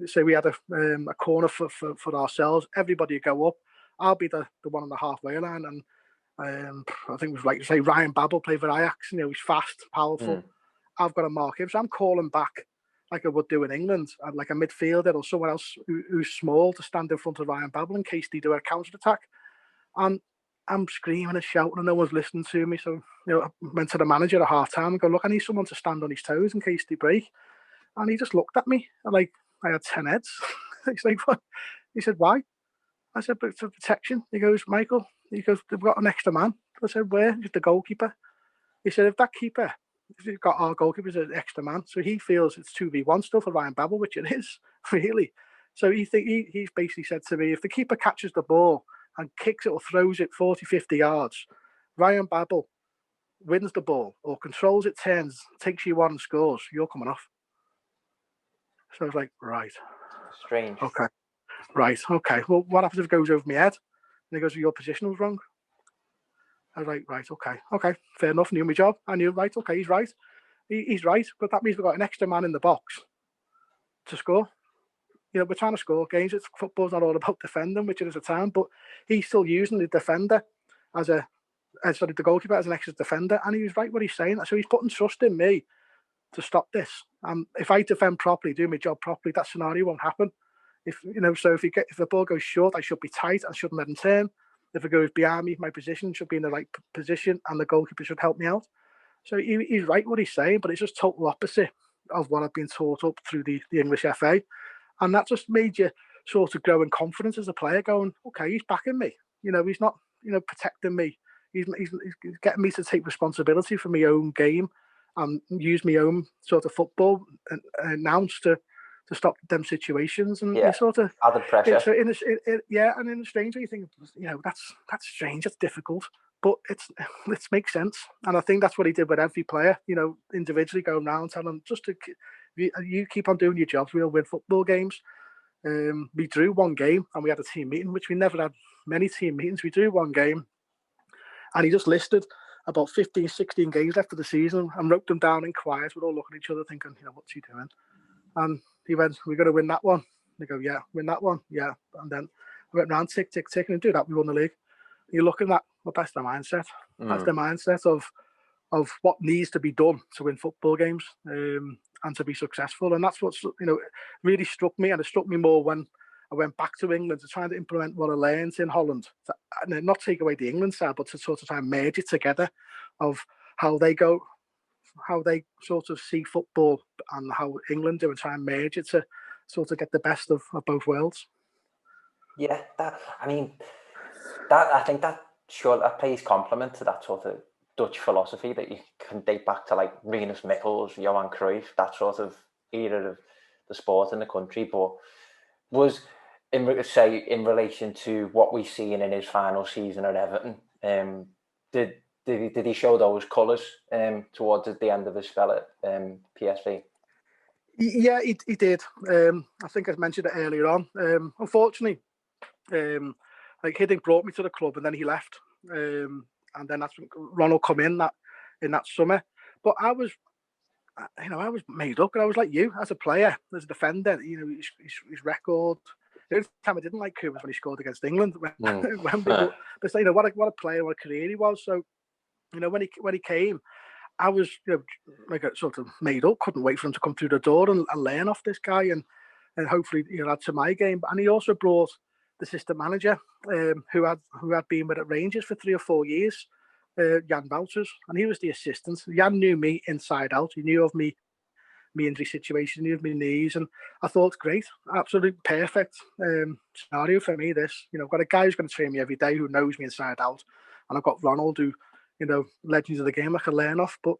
Say we had a corner for ourselves. Everybody would go up. I'll be the one on the halfway line, and I think it was like to say Ryan Babel played for Ajax. He's fast, powerful. I've got to mark him, so I'm calling back like I would do in England, like a midfielder or someone else who's small to stand in front of Ryan Babel in case they do a counter attack. And I'm screaming and shouting and no one's listening to me. So, I went to the manager at half time and go, look, I need someone to stand on his toes in case they break. And he just looked at me and like, I had 10 heads. He's like, what? He said, why? I said, but for protection. He goes, Michael, they've got an extra man. I said, where? He's the goalkeeper. He said, if you've got our goalkeeper as an extra man, so he feels it's 2v1 still for Ryan Babel, which it is, really. So he's basically said to me, if the keeper catches the ball and kicks it or throws it 40, 50 yards, Ryan Babel wins the ball or controls it, turns, takes you on and scores, you're coming off. So I was like, right. Strange. Okay. Right. Okay. Well, what happens if it goes over my head? And he goes, well, your position was wrong. I was like, right. Okay. Fair enough. Knew my job. I knew, right. Okay. He's right. He's right. But that means we've got an extra man in the box to score. We're trying to score games. Football's not all about defending, which it is at times, but he's still using the defender the goalkeeper as an extra defender. And he was right what he's saying. So he's putting trust in me to stop this. If I defend properly, do my job properly, that scenario won't happen. If the ball goes short, I should be tight. I shouldn't let him turn. If it goes behind me, my position should be in the right position, and the goalkeeper should help me out. So he's right what he's saying, but it's just total opposite of what I've been taught up through the English FA, and that just made you sort of grow in confidence as a player, going, okay, he's backing me. He's not protecting me. He's getting me to take responsibility for my own game and use my own sort of football and announce to stop them situations, and you sort of added pressure. So and in a strange way, you think, that's strange, that's difficult, but it makes sense, and I think that's what he did with every player. Individually going around telling them just to you keep on doing your jobs, we'll win football games. We drew one game, and we had a team meeting, which we never had many team meetings. We drew one game, and he just listed about 15, 16 games left of the season and wrote them down in quiet. We're all looking at each other thinking, what's he doing? And he went, we're going to win that one. They go, yeah, win that one. Yeah. And then I went round, tick, tick, tick, and do that. We won the league. You're looking at, that's the mindset. That's the mindset of what needs to be done to win football games and to be successful. And that's what's, really struck me. And it struck me more when I went back to England to try to implement what I learned in Holland. Not take away the England side, but to sort of try and merge it together of how they sort of see football and how England do and try and merge it to sort of get the best of both worlds. Yeah, I think that pays compliment to that sort of Dutch philosophy that you can date back to like Rinus Michels, Johan Cruyff, that sort of era of the sport in the country. But was in relation to what we've seen in his final season at Everton, did he show those colours towards the end of his spell at PSV? Yeah, he did. I think I mentioned it earlier on. Unfortunately, Hiddink brought me to the club and then he left. And then that's when Ronald come in that summer. But I was made up, and I was like you as a player, as a defender. His record. The only time I didn't like Cruyff was when he scored against England. But what a player, what a career he was. So when he came, I was sort of made up. Couldn't wait for him to come through the door and learn off this guy and hopefully add to my game. And he also brought assistant manager, who had been with at Rangers for 3 or 4 years, Jan Wouters, and he was the assistant. Jan knew me inside out. He knew of me injury situation, he knew of my knees, and I thought, great, absolutely perfect scenario for me. This, I've got a guy who's going to train me every day, who knows me inside out, and I've got Ronald, who, legends of the game I can learn off. But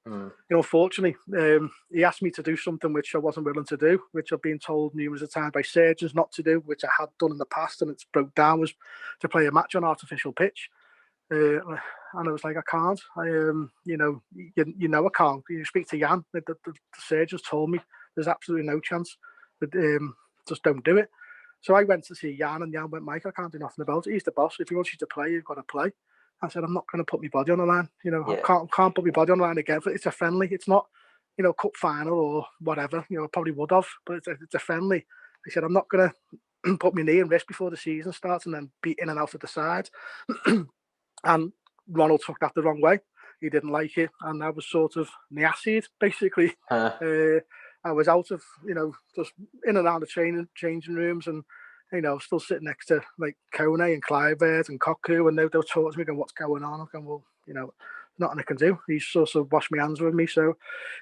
unfortunately, he asked me to do something which I wasn't willing to do, which I've been told numerous times by surgeons not to do, which I had done in the past, and it's broke down, was to play a match on artificial pitch. And I was like, I can't. I can't. You speak to Jan. The surgeons told me there's absolutely no chance. But just don't do it. So I went to see Jan, and Jan went, Mike, I can't do nothing about it. He's the boss. If he wants you to play, you've got to play. I said, I'm not going to put my body on the line. I can't put my body on the line again. But it's a friendly. It's not, cup final or whatever. I probably would have, but it's a friendly. I said, I'm not going to put my knee and wrist before the season starts and then be in and out of the side. And Ronald took that the wrong way. He didn't like it, and I was sort of nassied, basically. I was out of, just in and out of changing rooms, and, still sitting next to, like, Kone and Clivert and Koku, and they were talking to me, going, what's going on? I'm going, well, nothing I can do. He's sort of washed my hands with me. So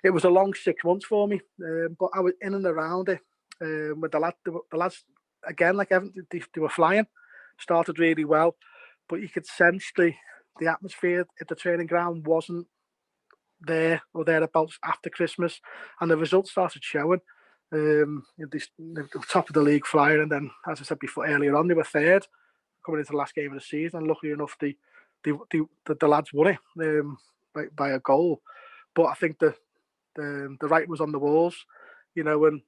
it was a long 6 months for me, but I was in and around it with the lads, again, like Everton, they were flying, started really well. But you could sense the atmosphere at the training ground wasn't there or thereabouts after Christmas, and the results started showing. The top of the league flying, and then, as I said before earlier on, they were third coming into the last game of the season. And luckily enough, the lads won it by a goal. But I think the writing was on the walls, and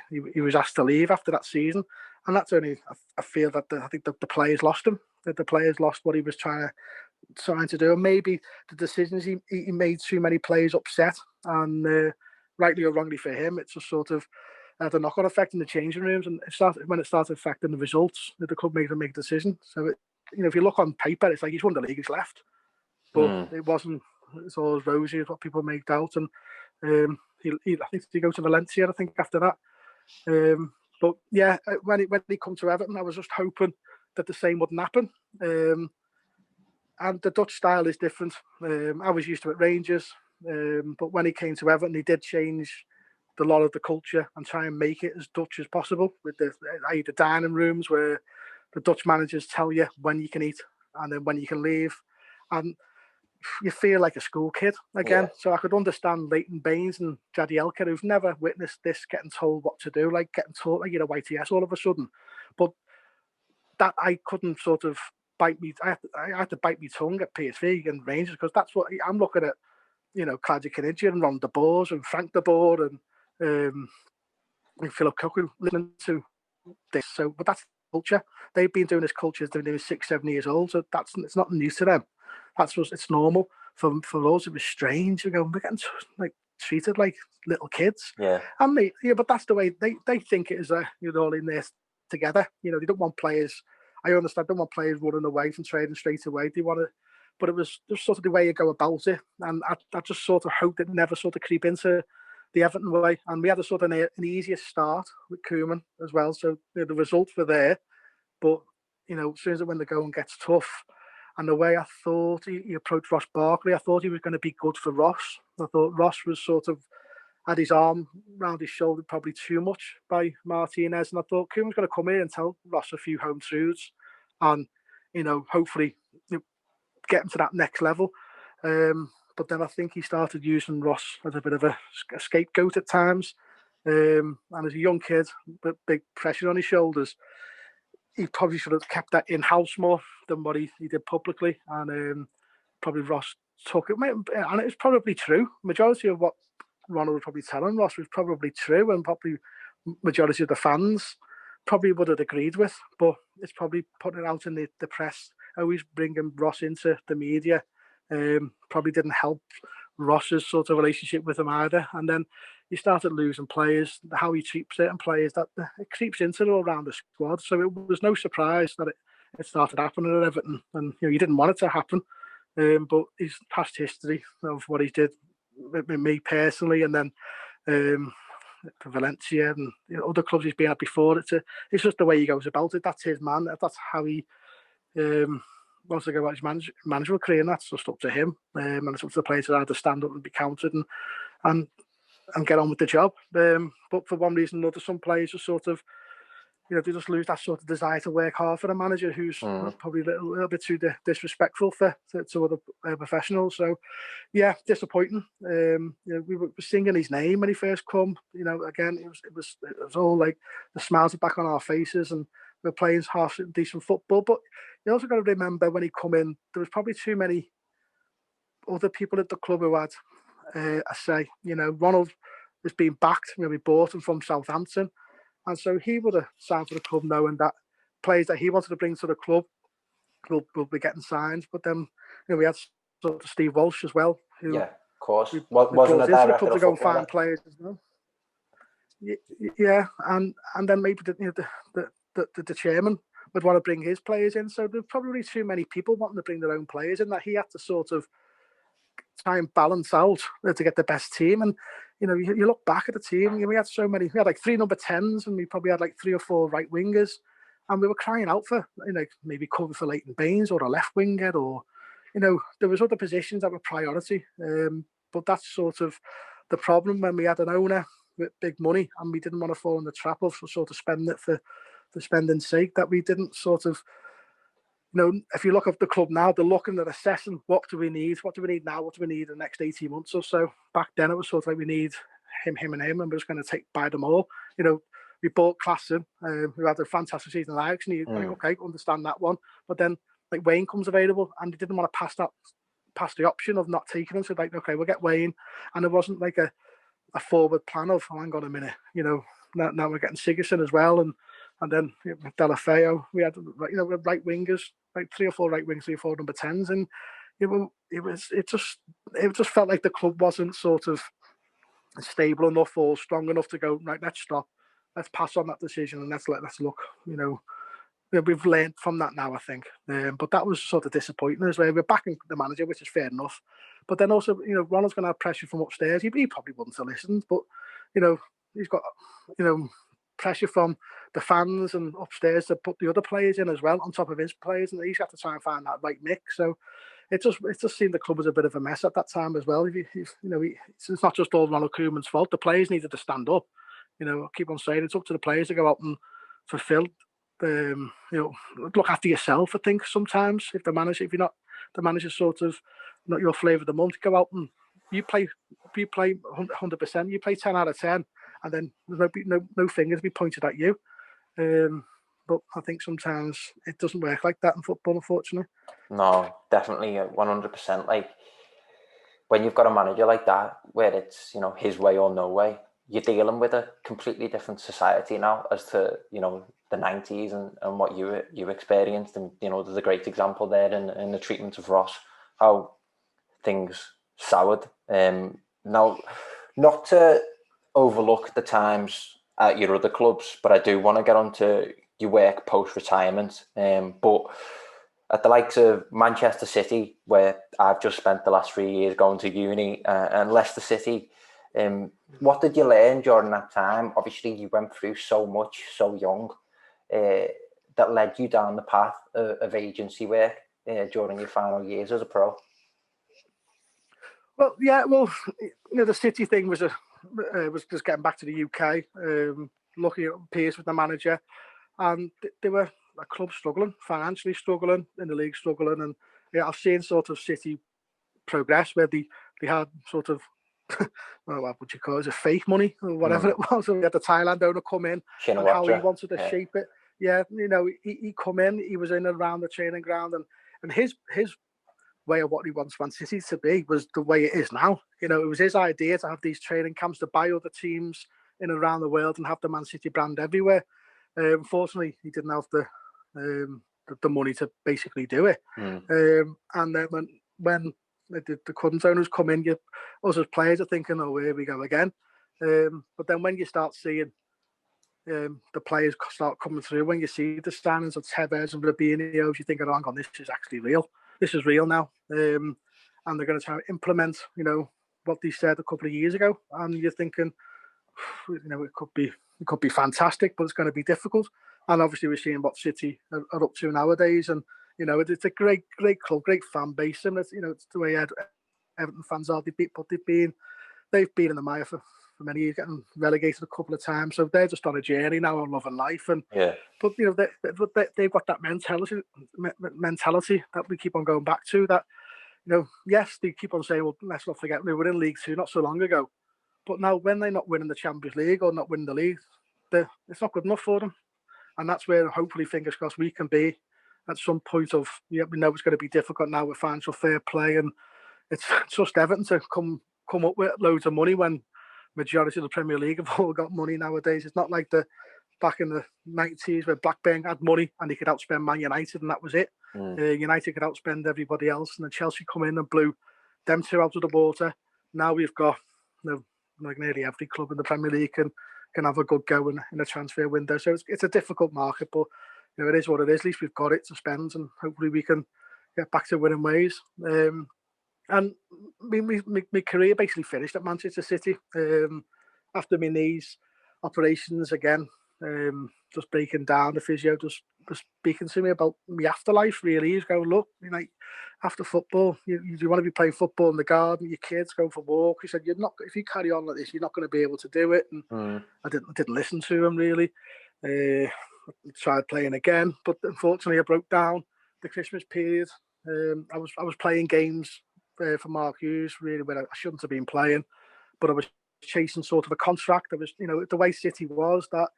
he was asked to leave after that season, and that's only, I feel that I think the players lost him. That the players lost what he was trying to do, and maybe the decisions he made too many players upset, and rightly or wrongly for him, it's just sort of had a knock-on effect in the changing rooms, and when it started affecting the results, the club made to make a decision. So if you look on paper, it's like he's won the league, he's left, but it wasn't. It's all as rosy as what people made out, and I think he go to Valencia, I think, after that. But yeah, when he come to Everton, I was just hoping that the same wouldn't happen. And the Dutch style is different. I was used to it at Rangers, but when he came to Everton, he did change a lot of the culture and try and make it as Dutch as possible, with the dining rooms where the Dutch managers tell you when you can eat and then when you can leave. And you feel like a school kid again. Yeah. So I could understand Leighton Baines and Jadielka, who've never witnessed this, getting told what to do, like getting taught like you're a YTS all of a sudden. But that I couldn't sort of I had to bite my tongue at PSV and Rangers, because that's what I'm looking at. Claudio Caniggia and Ron de Boer and Frank de Boer and Philip Cook listening to this. So, but that's culture. They've been doing this culture since they were 6-7 years old. So it's not new to them. It's normal. For us, it was strange. We're getting treated like little kids. Yeah. And but that's the way they think it is. You're all in there together. They don't want players. I understand. They don't want players running away from trading straight away. They want to, but it was just sort of the way you go about it. And I just sort of hoped it never sort of creep into the Everton way. And we had a sort of an easier start with Koeman as well. So the results were there, but as soon as when the going gets tough. And the way I thought he approached Ross Barkley, I thought he was going to be good for Ross. I thought Ross was sort of had his arm round his shoulder probably too much by Martinez. And I thought Koeman's going to come in and tell Ross a few home truths and, hopefully get him to that next level. But then I think he started using Ross as a bit of a scapegoat at times. And as a young kid, with big pressure on his shoulders, he probably should have kept that in-house more than what he did publicly. And probably Ross took it. And it was probably true. Majority of what Ronald was probably telling Ross was probably true, and probably majority of the fans probably would have agreed with. But it's probably putting it out in the press, always bringing Ross into the media. Probably didn't help Ross's sort of relationship with him either. And then he started losing players, how he treats certain players, that it creeps into all around the squad. So it was no surprise that it started happening at Everton. And you didn't want it to happen. But his past history of what he did with me personally, and then for Valencia and other clubs he's been at before. It's just the way he goes about it. That's his man. That's how he wants to go about his managerial career, and that's just up to him. And it's up to the players to either stand up and be counted and get on with the job. But for one reason or another, some players are sort of, they just lose that sort of desire to work hard for a manager who's probably a little bit too disrespectful to other professionals. So, yeah, disappointing. We were singing his name when he first come. Again, it was all like the smiles are back on our faces, and we're playing half decent football. But you also got to remember when he come in, there was probably too many other people at the club who had a say. Ronald has been backed. We bought him from Southampton. And so he would have signed for the club knowing that players that he wanted to bring to the club will be getting signed. But then we had sort of Steve Walsh as well. Who of course. We Wasn't a into the director club of to go and football find players as well. Yeah, and then maybe the chairman would want to bring his players in. So there's probably too many people wanting to bring their own players in that he had to sort of try and balance out to get the best team. And you look back at the team, we had so many. We had like 3 number 10s, and we probably had like 3 or 4 right wingers, and we were crying out for maybe cover for Leighton Baines or a left winger, or there was other positions that were priority. But that's sort of the problem when we had an owner with big money and we didn't want to fall in the trap of sort of spending it for spending's sake, that we didn't sort of. If you look at the club now, they're looking at assessing what do we need now, what do we need in the next 18 months or so. Back then, it was sort of like we need him, and we're just going to buy them all. We bought Klassen, who had a fantastic season in Ajax, and you okay, understand that one. But then, like Wayne comes available, and they didn't want to pass the option of not taking him. So like, okay, we'll get Wayne, and it wasn't like a forward plan of, hang on a minute, now we're getting Sigurdsson as well, and then Delafeo. We had right wingers, like 3 or 4 right wings, 3 or 4 number 10s, and it just felt like the club wasn't sort of stable enough or strong enough to go, right, let's stop, let's pass on that decision, and let's look. We've learned from that now, I think. But that was sort of disappointing as well. We're backing the manager, which is fair enough. But then also, Ronald's going to have pressure from upstairs. He probably wouldn't have listened, but he's got pressure from the fans and upstairs to put the other players in as well on top of his players, and he's got to try and find that right mix. So it just seemed the club was a bit of a mess at that time as well. It's not just all Ronald Koeman's fault. The players needed to stand up. I keep on saying it's up to the players to go out and fulfill. Look after yourself. I think sometimes if you're not the manager, sort of not your flavour of the month, go out and you play 100%. You play 10 out of 10. And then there's no fingers be pointed at you. But I think sometimes it doesn't work like that in football, unfortunately. No, definitely 100%. Like when you've got a manager like that, where it's his way or no way, you're dealing with a completely different society now as to the 90s and what you experienced. And there's a great example there in the treatment of Ross, how things soured. Now, not to overlook the times at your other clubs, but I do want to get on to your work post-retirement. But at the likes of Manchester City, where I've just spent the last 3 years going to uni, and Leicester City, what did you learn during that time? Obviously, you went through so much, so young, that led you down the path of agency work during your final years as a pro. Well, yeah, the City thing was just getting back to the UK, looking at peers with the manager, and they were a club struggling, financially struggling, in the league struggling, and I've seen sort of City progress where they had sort of what would you call it, fake money or whatever it was. So we had the Thailand owner come in and how he wanted to shape it. Yeah, he come in, he was in and around the training ground, and his way of what he wants Man City to be was the way it is now. It was his idea to have these training camps to buy other teams in and around the world and have the Man City brand everywhere. Unfortunately, he didn't have the money to basically do it. And then when the current owners come in, us as players are thinking, oh, here we go again. But then when you start seeing the players start coming through, when you see the signings of Tevez and Robinho, you're thinking, oh, hang on, this is actually real. This is real now. And they're going to try and implement, what they said a couple of years ago. And you're thinking, it could be fantastic, but it's going to be difficult. And obviously, we're seeing what City are up to nowadays, and it's a great club, great fan base, and it's the way Everton fans are. They've been in the mire for many years, getting relegated a couple of times, so they're just on a journey now of love and life. And but they've got that mentality that we keep on going back to. That yes, they keep on saying, well, let's not forget we were in League Two not so long ago. But now, when they're not winning the Champions League or not winning the league, it's not good enough for them. And that's where, hopefully, fingers crossed, we can be at some point of, we know it's going to be difficult now with financial fair play. And it's just Everton to come up with loads of money when majority of the Premier League have all got money nowadays. It's not like back in the 90s where Blackburn had money and he could outspend Man United and that was it. United could outspend everybody else. And then Chelsea come in and blew them two out of the water. Now we've got, like nearly every club in the Premier League can have a good go in a transfer window. So it's a difficult market, but it is what it is. At least we've got it to spend, and hopefully we can get back to winning ways. And my career basically finished at Manchester City after my knees operations again. Just breaking down, the physio just speaking to me about my afterlife. Really, he's going, look, after football, you want to be playing football in the garden, your kids go for walk. He said, you're not, if you carry on like this, you're not going to be able to do it. And I didn't listen to him really. I tried playing again, but unfortunately, I broke down the Christmas period. I was playing games for Mark Hughes, really, where I shouldn't have been playing, but I was chasing sort of a contract. I was, the way City was, that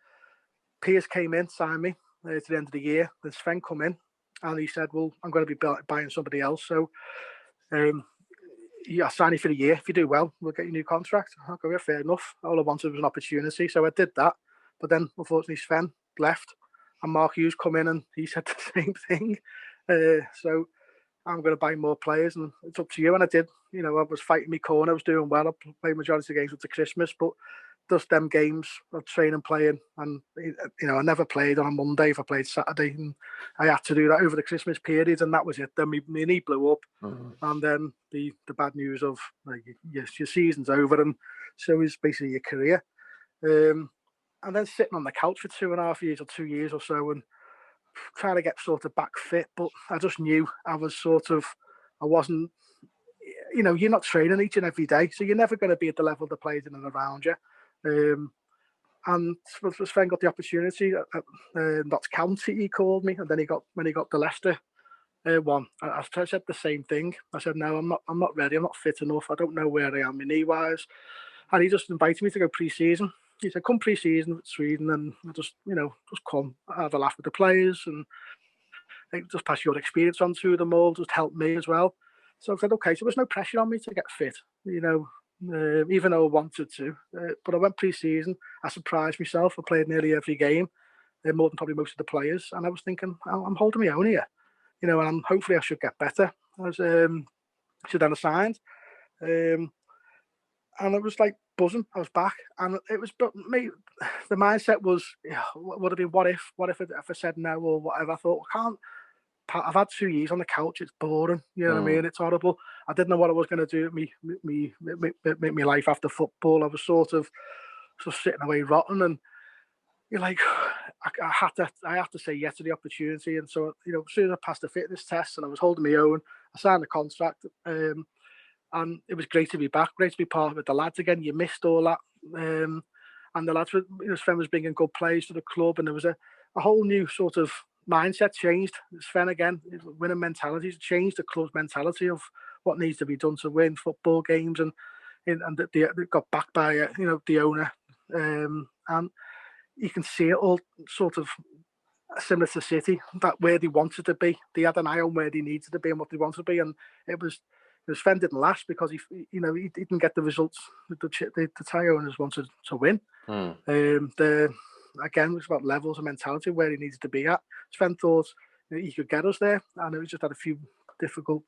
Piers came in, signed me to the end of the year. Then Sven come in, and he said, well, I'm going to be buying somebody else. So I'll sign you for the year. If you do well, we'll get you a new contract. I'll go, yeah, fair enough. All I wanted was an opportunity. So I did that. But then, unfortunately, Sven left, and Mark Hughes come in, and he said the same thing. So I'm going to buy more players, and it's up to you. And I did. I was fighting my corner. I was doing well. I played majority of the games up to Christmas, but just them games of training, playing, and I never played on a Monday if I played Saturday, and I had to do that over the Christmas period, and that was it. Then my knee blew up, and then the bad news of your season's over, and so is basically your career. And then sitting on the couch for 2.5 years or 2 years or so, and trying to get sort of back fit, but I just knew I wasn't. You're not training each and every day, so you're never going to be at the level of the players in and around you. And Sven got the opportunity at Notts County, he called me, and then when he got the Leicester one, I said the same thing. I said, no, I'm not ready, I'm not fit enough, I don't know where I am knee wise. And he just invited me to go pre-season. He said, come pre-season with Sweden, and I just come, have a laugh with the players, and just pass your experience on to them all, just help me as well. So I said, okay, so there's no pressure on me to get fit, even though I wanted to. But I went pre-season, I surprised myself, I played nearly every game, more than probably most of the players, and I was thinking, I'm holding my own here, and hopefully I should get better. So then I signed, and it was like buzzing. I was back, and it was, but me, the mindset was, would have been, what if I said no or whatever. I thought, I've had 2 years on the couch. It's boring. You know what I mean? It's horrible. I didn't know what I was going to do with my life after football. I was sort of sitting away rotten, and you're like, I had to say yes to the opportunity. And so, as soon as I passed the fitness test and I was holding my own, I signed the contract. And it was great to be back, great to be part of the lads again. You missed all that. And the lads were, Sven was bringing good players to the club, and there was a whole new sort of mindset changed. Sven again, winning mentality, changed the club's mentality of what needs to be done to win football games, and they got backed by the owner, and you can see it all sort of similar to City, that where they wanted to be. They had an eye on where they needed to be and what they wanted to be, and it was. Sven didn't last because he didn't get the results the Thai owners wanted to win. Again, it was about levels of mentality where he needed to be at. Sven thought he could get us there, and it just had a few difficult,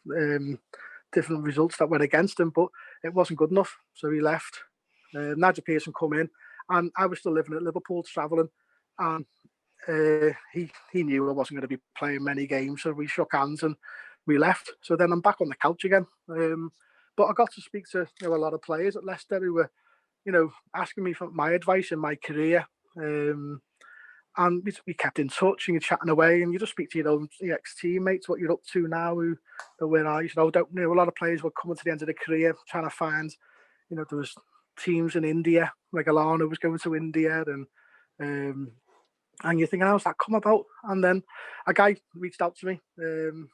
different results that went against him, but it wasn't good enough, so he left. Nigel Pearson come in, and I was still living at Liverpool, travelling, and he knew I wasn't going to be playing many games, so we shook hands and we left. So then I'm back on the couch again. But I got to speak to a lot of players at Leicester who were asking me for my advice in my career. And we kept in touch and you're chatting away and you just speak to your ex-teammates, what you're up to now, where are you? Don't know. A lot of players were coming to the end of their career trying to find, there was teams in India, like Alana was going to India and you're thinking, how's that come about? And then a guy reached out to me who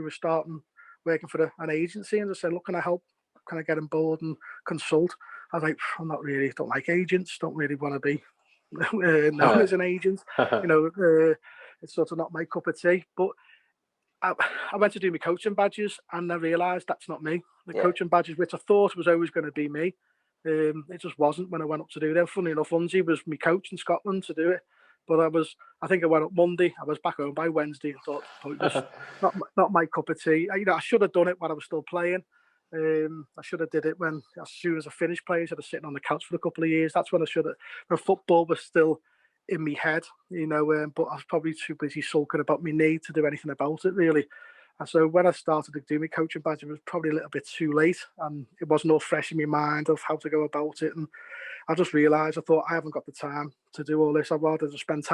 was starting working for an agency and just said, look, can I help? Can I get on board and consult? I was like, don't like agents, don't really want to be known as an agent. It's sort of not my cup of tea. But I went to do my coaching badges and I realised that's not me. The coaching badges, which I thought was always going to be me, it just wasn't when I went up to do them. Funny enough, Unzi was my coach in Scotland to do it. But I think I went up Monday. I was back home by Wednesday. I thought it was not my cup of tea. I should have done it when I was still playing. I should have did it as soon as I finished playing. I should have sitting on the couch for a couple of years. That's when I should have. When football was still in my head, but I was probably too busy sulking about my knee to do anything about it, really. And so when I started to do my coaching badge, it was probably a little bit too late, and it wasn't all fresh in my mind of how to go about it. And I just realised, I thought, I haven't got the time to do all this. I'd rather just spend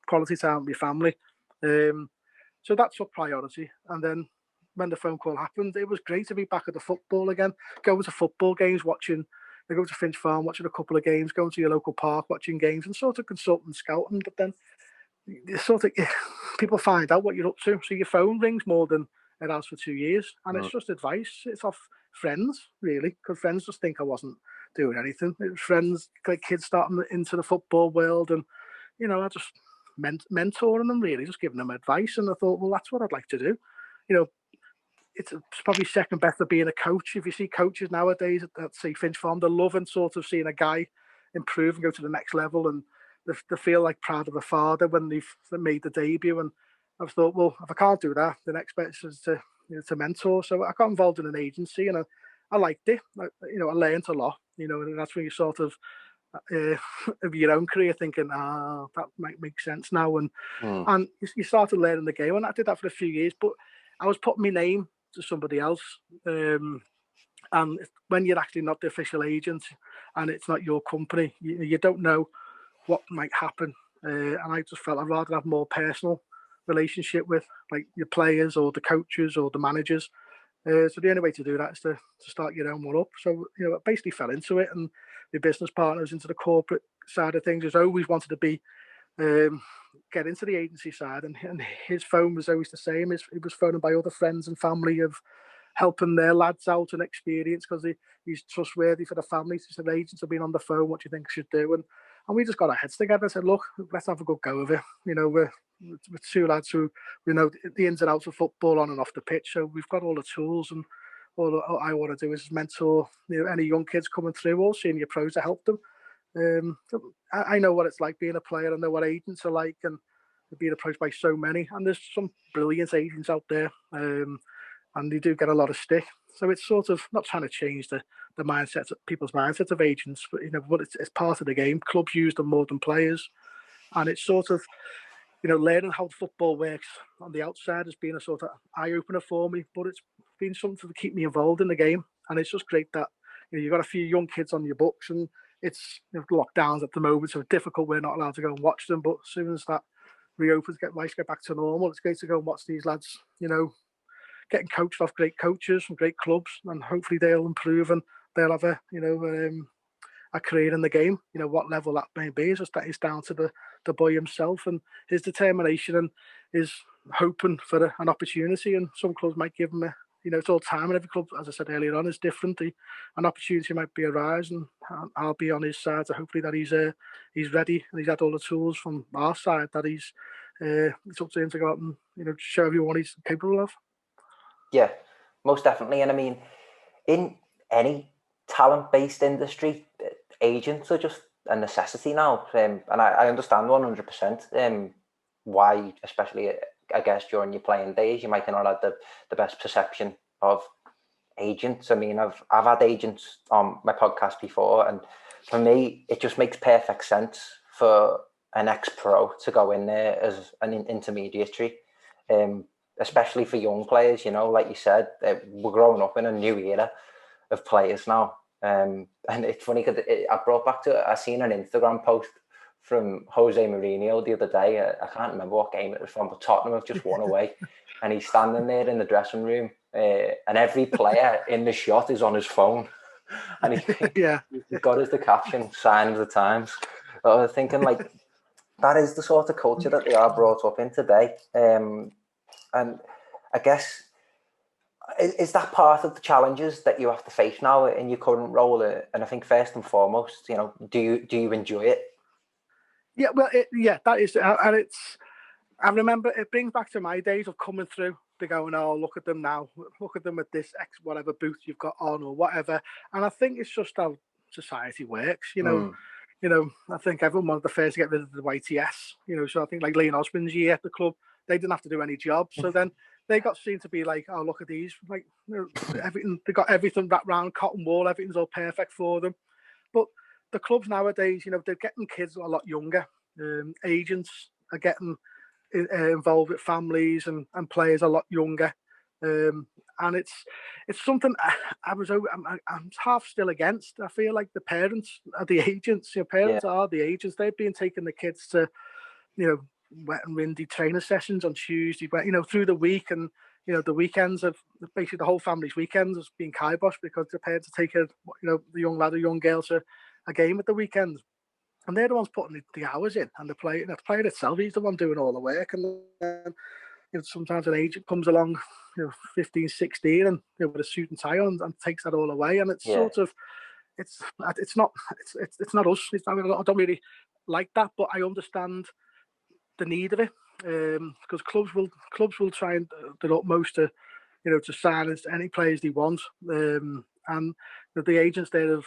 quality time with my family. So that took priority. And then when the phone call happened, it was great to be back at the football again, going to football games, go to Finch Farm, watching a couple of games, going to your local park, watching games and sort of consulting, scouting. But then people find out what you're up to. So your phone rings more than it has for 2 years. And it's just advice. It's off friends, really, because friends just think I wasn't doing anything. It was friends, like kids starting into the football world. And, I just mentoring them, really, just giving them advice. And I thought, well, that's what I'd like to do. It's probably second best to being a coach. If you see coaches nowadays at say Finch Farm, they're loving sort of seeing a guy improve and go to the next level, and they feel like proud of a father when they've made the debut. And I've thought, well, if I can't do that, the next best is to mentor. So I got involved in an agency, and I liked it. I learned a lot. And that's when you sort of of your own career thinking, that might make sense now, and you started learning the game, and I did that for a few years. But I was putting my name to somebody else. And when you're actually not the official agent and it's not your company, you don't know what might happen. And I just felt I'd rather have more personal relationship with like your players or the coaches or the managers. So the only way to do that is to start your own one up. So, I basically fell into it, and my business partners into the corporate side of things. Has always wanted to be get into the agency side, and his phone was always the same. He was phoning by other friends and family of helping their lads out and experience, because he's trustworthy for the families. He said, agents have been on the phone, what do you think I should do? And we just got our heads together and said, look, let's have a good go of it. We're two lads who know the ins and outs of football on and off the pitch, so we've got all the tools, and all I want to do is mentor any young kids coming through or senior pros to help them. I know what it's like being a player. I know what agents are like, and being approached by so many. And there's some brilliant agents out there, and they do get a lot of stick. So it's sort of not trying to change the mindset, people's mindsets of agents, but it's part of the game. Clubs use them more than players, and it's sort of learning how football works on the outside has been a sort of eye opener for me. But it's been something to keep me involved in the game, and it's just great that you've got a few young kids on your books, and it's lockdowns at the moment, so it's difficult. We're not allowed to go and watch them, but as soon as that reopens, life get back to normal, it's great to go and watch these lads, getting coached off great coaches from great clubs, and hopefully they'll improve and they'll have a career in the game. What level that may be is down to the boy himself and his determination and his hoping for an opportunity. And some clubs might give him it's all time, and every club, as I said earlier on, is different. An opportunity might be arise, and I'll be on his side. So hopefully that he's ready and he's had all the tools from our side that it's up to him to go out and show everyone he's capable of. Yeah, most definitely. And I mean, in any talent-based industry, agents are just a necessity now. And I understand 100% why, especially I guess during your playing days, you might not have the best perception of agents. I mean, I've had agents on my podcast before, and for me, it just makes perfect sense for an ex-pro to go in there as an intermediary, especially for young players. Like you said, we're growing up in a new era of players now, And it's funny because I brought back to, I seen an Instagram post from Jose Mourinho the other day. I can't remember what game it was from, but Tottenham have just won away. And he's standing there in the dressing room, and every player in the shot is on his phone. And he's got as the caption, sign of the times. I was thinking, like, that is the sort of culture that they are brought up in today. And I guess, is that part of the challenges that you have to face now in your current role? And I think first and foremost, do you enjoy it? Yeah, well, that is, and it's. I remember it brings back to my days of coming through. They're going, oh, look at them now. Look at them with this X whatever boot you've got on or whatever. And I think it's just how society works. I think everyone wanted the first to get rid of the YTS. So I think like Leon Osborne's year at the club, they didn't have to do any jobs. So then they got seen to be like, oh, look at these, like everything. They got everything wrapped round cotton wool. Everything's all perfect for them. But the clubs nowadays, they're getting kids a lot younger. Agents are getting involved with families and players a lot younger, and it's something I'm half still against. I feel like the parents are the agents. Parents are the agents. They've been taking the kids to wet and windy training sessions on Tuesday, but through the week, and the weekends of basically the whole family's weekends has been kiboshed because the parents are taking the young lad or young girl to a game at the weekend. And they're the ones putting the hours in, and the player itself, he's the one doing all the work. And then, sometimes an agent comes along, 15, 16, and with a suit and tie on, and takes that all away. And it's sort of, it's not us. I don't really like that, but I understand the need of it, because clubs will try and their utmost to sign as any players they want. And the agents there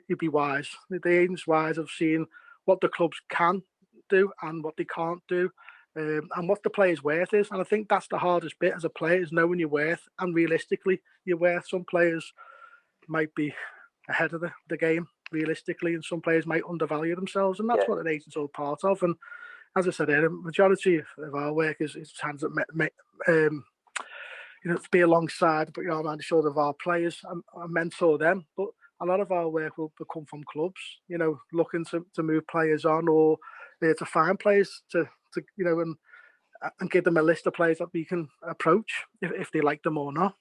you'd be wise. The agents wise of seeing what the clubs can do and what they can't do, and what the player's worth is. And I think that's the hardest bit as a player, is knowing your worth and realistically your worth. Some players might be ahead of the game realistically, and some players might undervalue themselves, and that's what an agent's all part of. And as I said, the majority of our work is hands that to be alongside, put your arm around the shoulder of our players and mentor them. But a lot of our work will come from clubs, looking to move players on, or to find players to and give them a list of players that we can approach if they like them or not.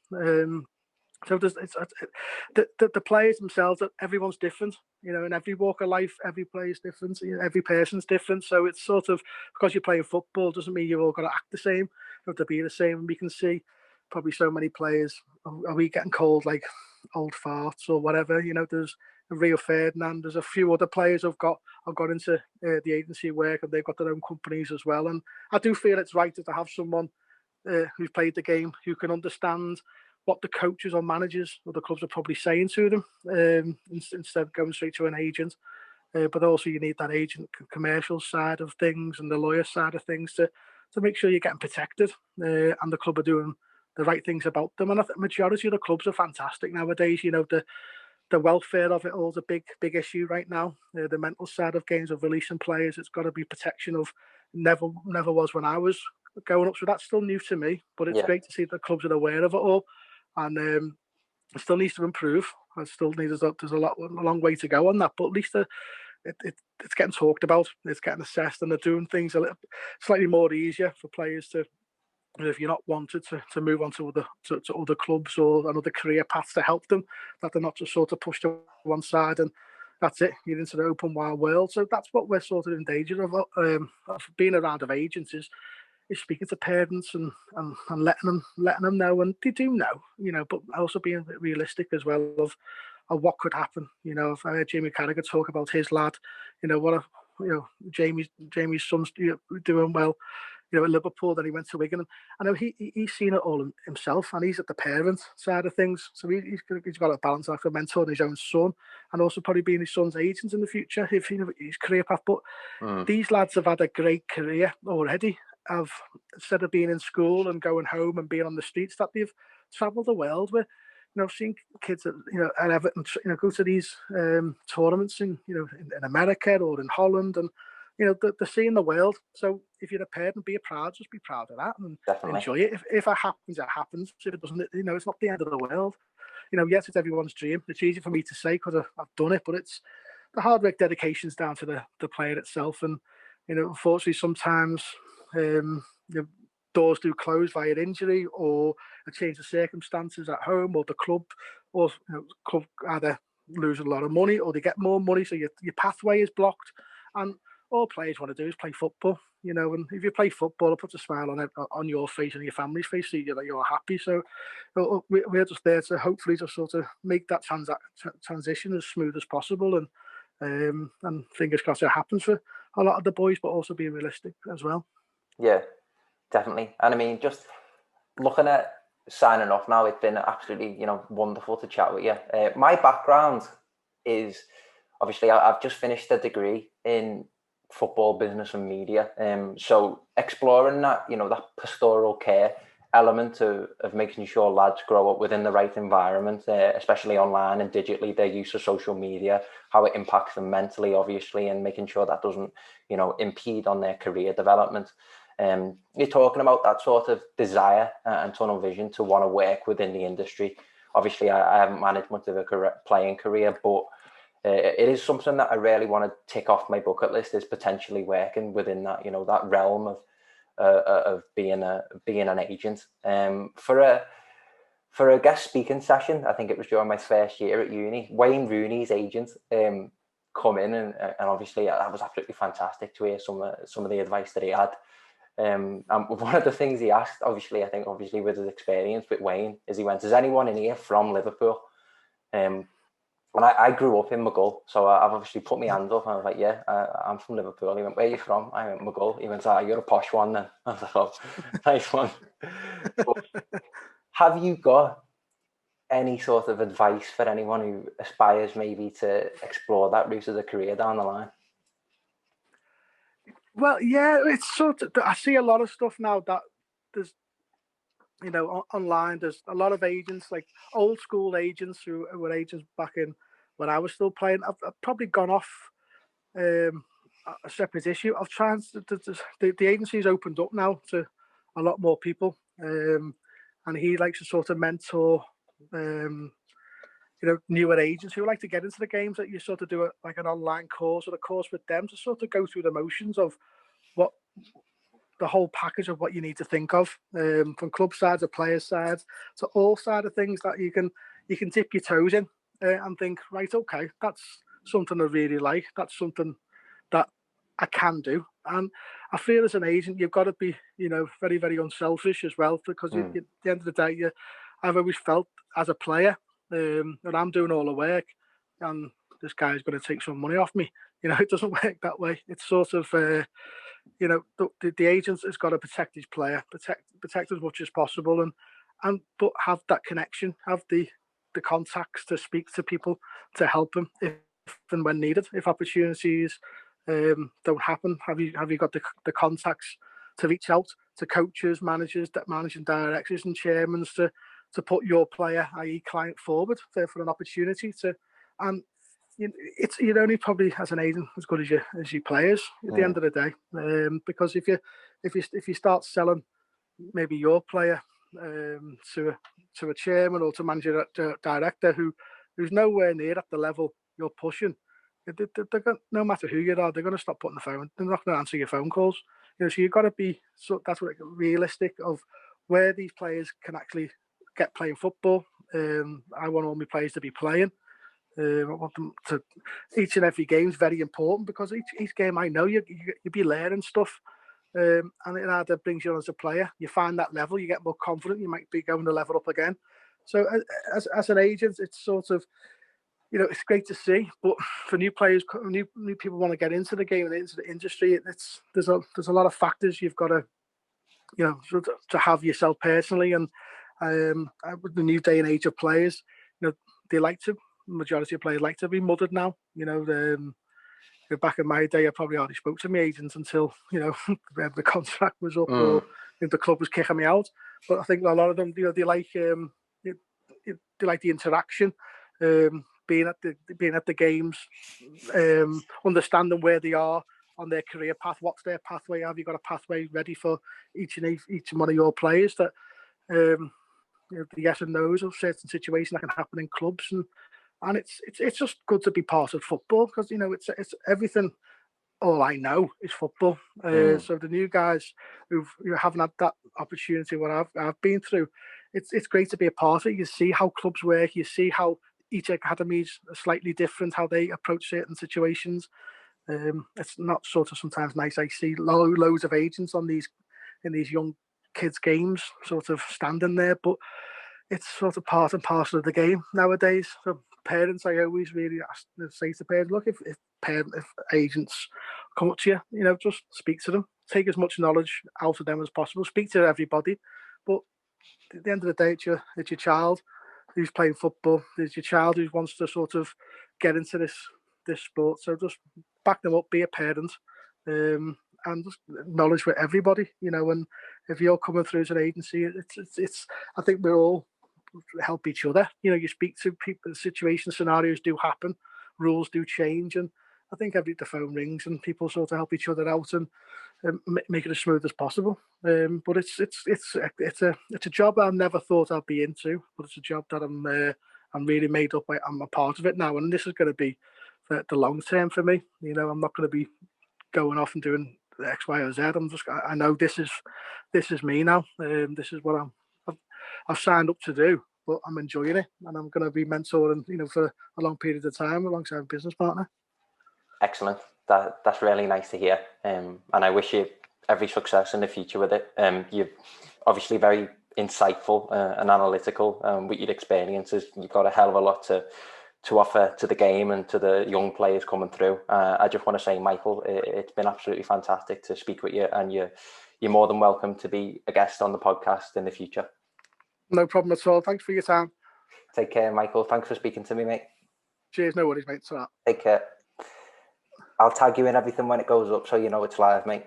So the players themselves, everyone's different, in every walk of life, every player is different, every person's different. So it's sort of, because you're playing football doesn't mean you've all got to act the same, you have to be the same. And we can see probably so many players, are we getting called like old farts or whatever? There's Rio Ferdinand, there's a few other players who've got into the agency work, and they've got their own companies as well. And I do feel it's right to have someone who's played the game, who can understand what the coaches or managers or the clubs are probably saying to them, instead of going straight to an agent. But also you need that agent commercial side of things and the lawyer side of things to make sure you're getting protected, and the club are doing the right things about them. And I think the majority of the clubs are fantastic nowadays. The welfare of it all is a big issue right now. The mental side of games, of releasing players, it's got to be protection of. Never was when I was going up, so that's still new to me. But it's great to see that clubs are aware of it all, and it still needs to improve. There's a long way to go on that, but at least it's getting talked about, it's getting assessed, and they're doing things a little slightly more easier for players to. If you're not wanted to move on to other clubs or another career paths to help them, that they're not just sort of pushed to one side and that's it, you're into the open wide world. So that's what we're sort of in danger of being around of agents, is speaking to parents and letting them know, and they do know, but also being a bit realistic as well of what could happen. If I heard Jamie Carragher talk about his lad, Jamie's son's doing well, at Liverpool, then he went to Wigan. And I know he's seen it all himself, and he's at the parent side of things. So he's got a balance after mentoring his own son, and also probably being his son's agent in the future, if his career path. But these lads have had a great career already. Instead of being in school and going home and being on the streets, that they've travelled the world with. I've seen kids at Everton, go to these tournaments in America or in Holland, and they're seeing the world. So if you're a parent, be proud, just be proud of that and Definitely. enjoy it. If it happens, it happens. If it doesn't, it's not the end of the world. yes, it's everyone's dream. It's easy for me to say because I've done it, but it's the hard work, dedication's down to the player itself. And unfortunately, sometimes doors do close via injury or a change of circumstances at home, or the club, or club either lose a lot of money or they get more money, so your pathway is blocked. And all players want to do is play football, and if you play football, it puts a smile on your face and your family's face, so you're happy. So we're just there to hopefully just sort of make that transition as smooth as possible, and fingers crossed it happens for a lot of the boys, but also be realistic as well. Yeah, definitely. And I mean, just looking at signing off now, it's been absolutely, wonderful to chat with you. My background is, obviously, I've just finished a degree in football business and media. So exploring that, that pastoral care element of making sure lads grow up within the right environment, especially online and digitally, their use of social media, how it impacts them mentally, obviously, and making sure that doesn't, impede on their career development. You're talking about that sort of desire and tunnel vision to want to work within the industry. Obviously, I haven't managed much of a playing career, but it is something that I really want to tick off my bucket list, is potentially working within that, that realm of being an agent. For a guest speaking session, I think it was during my first year at uni, Wayne Rooney's agent come in, and obviously that was absolutely fantastic to hear some of the advice that he had. And one of the things he asked, obviously with his experience with Wayne, is he went, "Is anyone in here from Liverpool?" And I grew up in McGull, so I've obviously put my hand up and I was like, "Yeah, I'm from Liverpool." He went, "Where are you from?" I went, "McGull." He went, "Ah, you're a posh one then." I was like, "Oh, nice one." But have you got any sort of advice for anyone who aspires maybe to explore that route as a career down the line? Well, yeah, it's sort of, I see a lot of stuff now that there's, online, there's a lot of agents, like old school agents who were agents back in when I was still playing. I've probably gone off a separate issue. I've tried the agency's opened up now to a lot more people, and he likes to sort of mentor newer agents who like to get into the games, that you sort of do like an online course or a course with them to sort of go through the motions of what the whole package of what you need to think of, from club sides or player sides to all side of things, that you can dip your toes in and think, right, okay, that's something I really like. That's something that I can do. And I feel as an agent, you've got to be, very, very unselfish as well, because at the end of the day, I've always felt as a player that I'm doing all the work and this guy's going to take some money off me. It doesn't work that way. It's sort of, the agent has got to protect his player, protect as much as possible, but have that connection, have the contacts to speak to people to help them if and when needed. If opportunities don't happen, have you got the contacts to reach out to coaches, managers, managing directors, and chairmen to put your player, i.e., client, forward for an opportunity to, and you're only probably as an agent as good as your players at the end of the day, because if you start selling maybe your player to a chairman or to manager director who's nowhere near at the level you're pushing, no matter who you are, they're going to stop putting the phone. They're not going to answer your phone calls. So you've got to be that's what realistic of where these players can actually get playing football. I want all my players to be playing. I want them to. Each and every game is very important, because each game, I know you be learning stuff, and it either brings you on as a player. You find that level, you get more confident. You might be going to level up again. So as an agent, it's sort of, it's great to see. But for new players, new people want to get into the game and into the industry, there's a lot of factors you've got to, to have yourself personally, and with the new day and age of players, they like to. Majority of players like to be mothered now. Back in my day, I probably hardly spoke to my agents until the contract was up, or the club was kicking me out. But I think a lot of them, they like they like the interaction, being at the games, understanding where they are on their career path. What's their pathway? Have you got a pathway ready for each one of your players? That the yes and no's of certain situations that can happen in clubs, and it's just good to be part of football because it's everything. All I know is football. So the new guys who haven't had that opportunity, what I've been through, it's great to be a part of it. You see how clubs work. You see how each academy is slightly different, how they approach certain situations. It's not sort of sometimes nice. I see loads of agents in these young kids' games, sort of standing there, but it's sort of part and parcel of the game nowadays. So parents, I always really say to parents, look, if agents come up to you, just speak to them. Take as much knowledge out of them as possible. Speak to everybody, but at the end of the day, it's your child who's playing football. It's your child who wants to sort of get into this sport. So just back them up, be a parent, and just knowledge with everybody. And if you're coming through as an agency, it's I think we're all help each other. You speak to people, situations, scenarios do happen, rules do change, and I think the phone rings and people sort of help each other out and make it as smooth as possible. But it's a job I never thought I'd be into, but it's a job that I'm really made up. I'm a part of it now, and this is going to be the long term for me. I'm not going to be going off and doing X, Y, or Z. I know this is me now. This is what I've signed up to do, but I'm enjoying it, and I'm going to be mentoring, for a long period of time alongside a business partner. Excellent. That's really nice to hear, and I wish you every success in the future with it. You're obviously very insightful and analytical with your experiences. You've got a hell of a lot to offer to the game and to the young players coming through. I just want to say, Michael, it's been absolutely fantastic to speak with you, and you're more than welcome to be a guest on the podcast in the future. No problem at all. Thanks for your time. Take care, Michael. Thanks for speaking to me, mate. Cheers. No worries, mate. So take care. I'll tag you in everything when it goes up, so you know it's live, mate.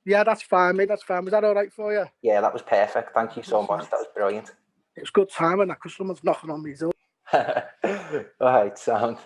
Yeah, that's fine, mate. That's fine. Was that all right for you? Yeah, that was perfect. Thank you so much. That was brilliant. It was good timing because someone's knocking on me door. All right, sound.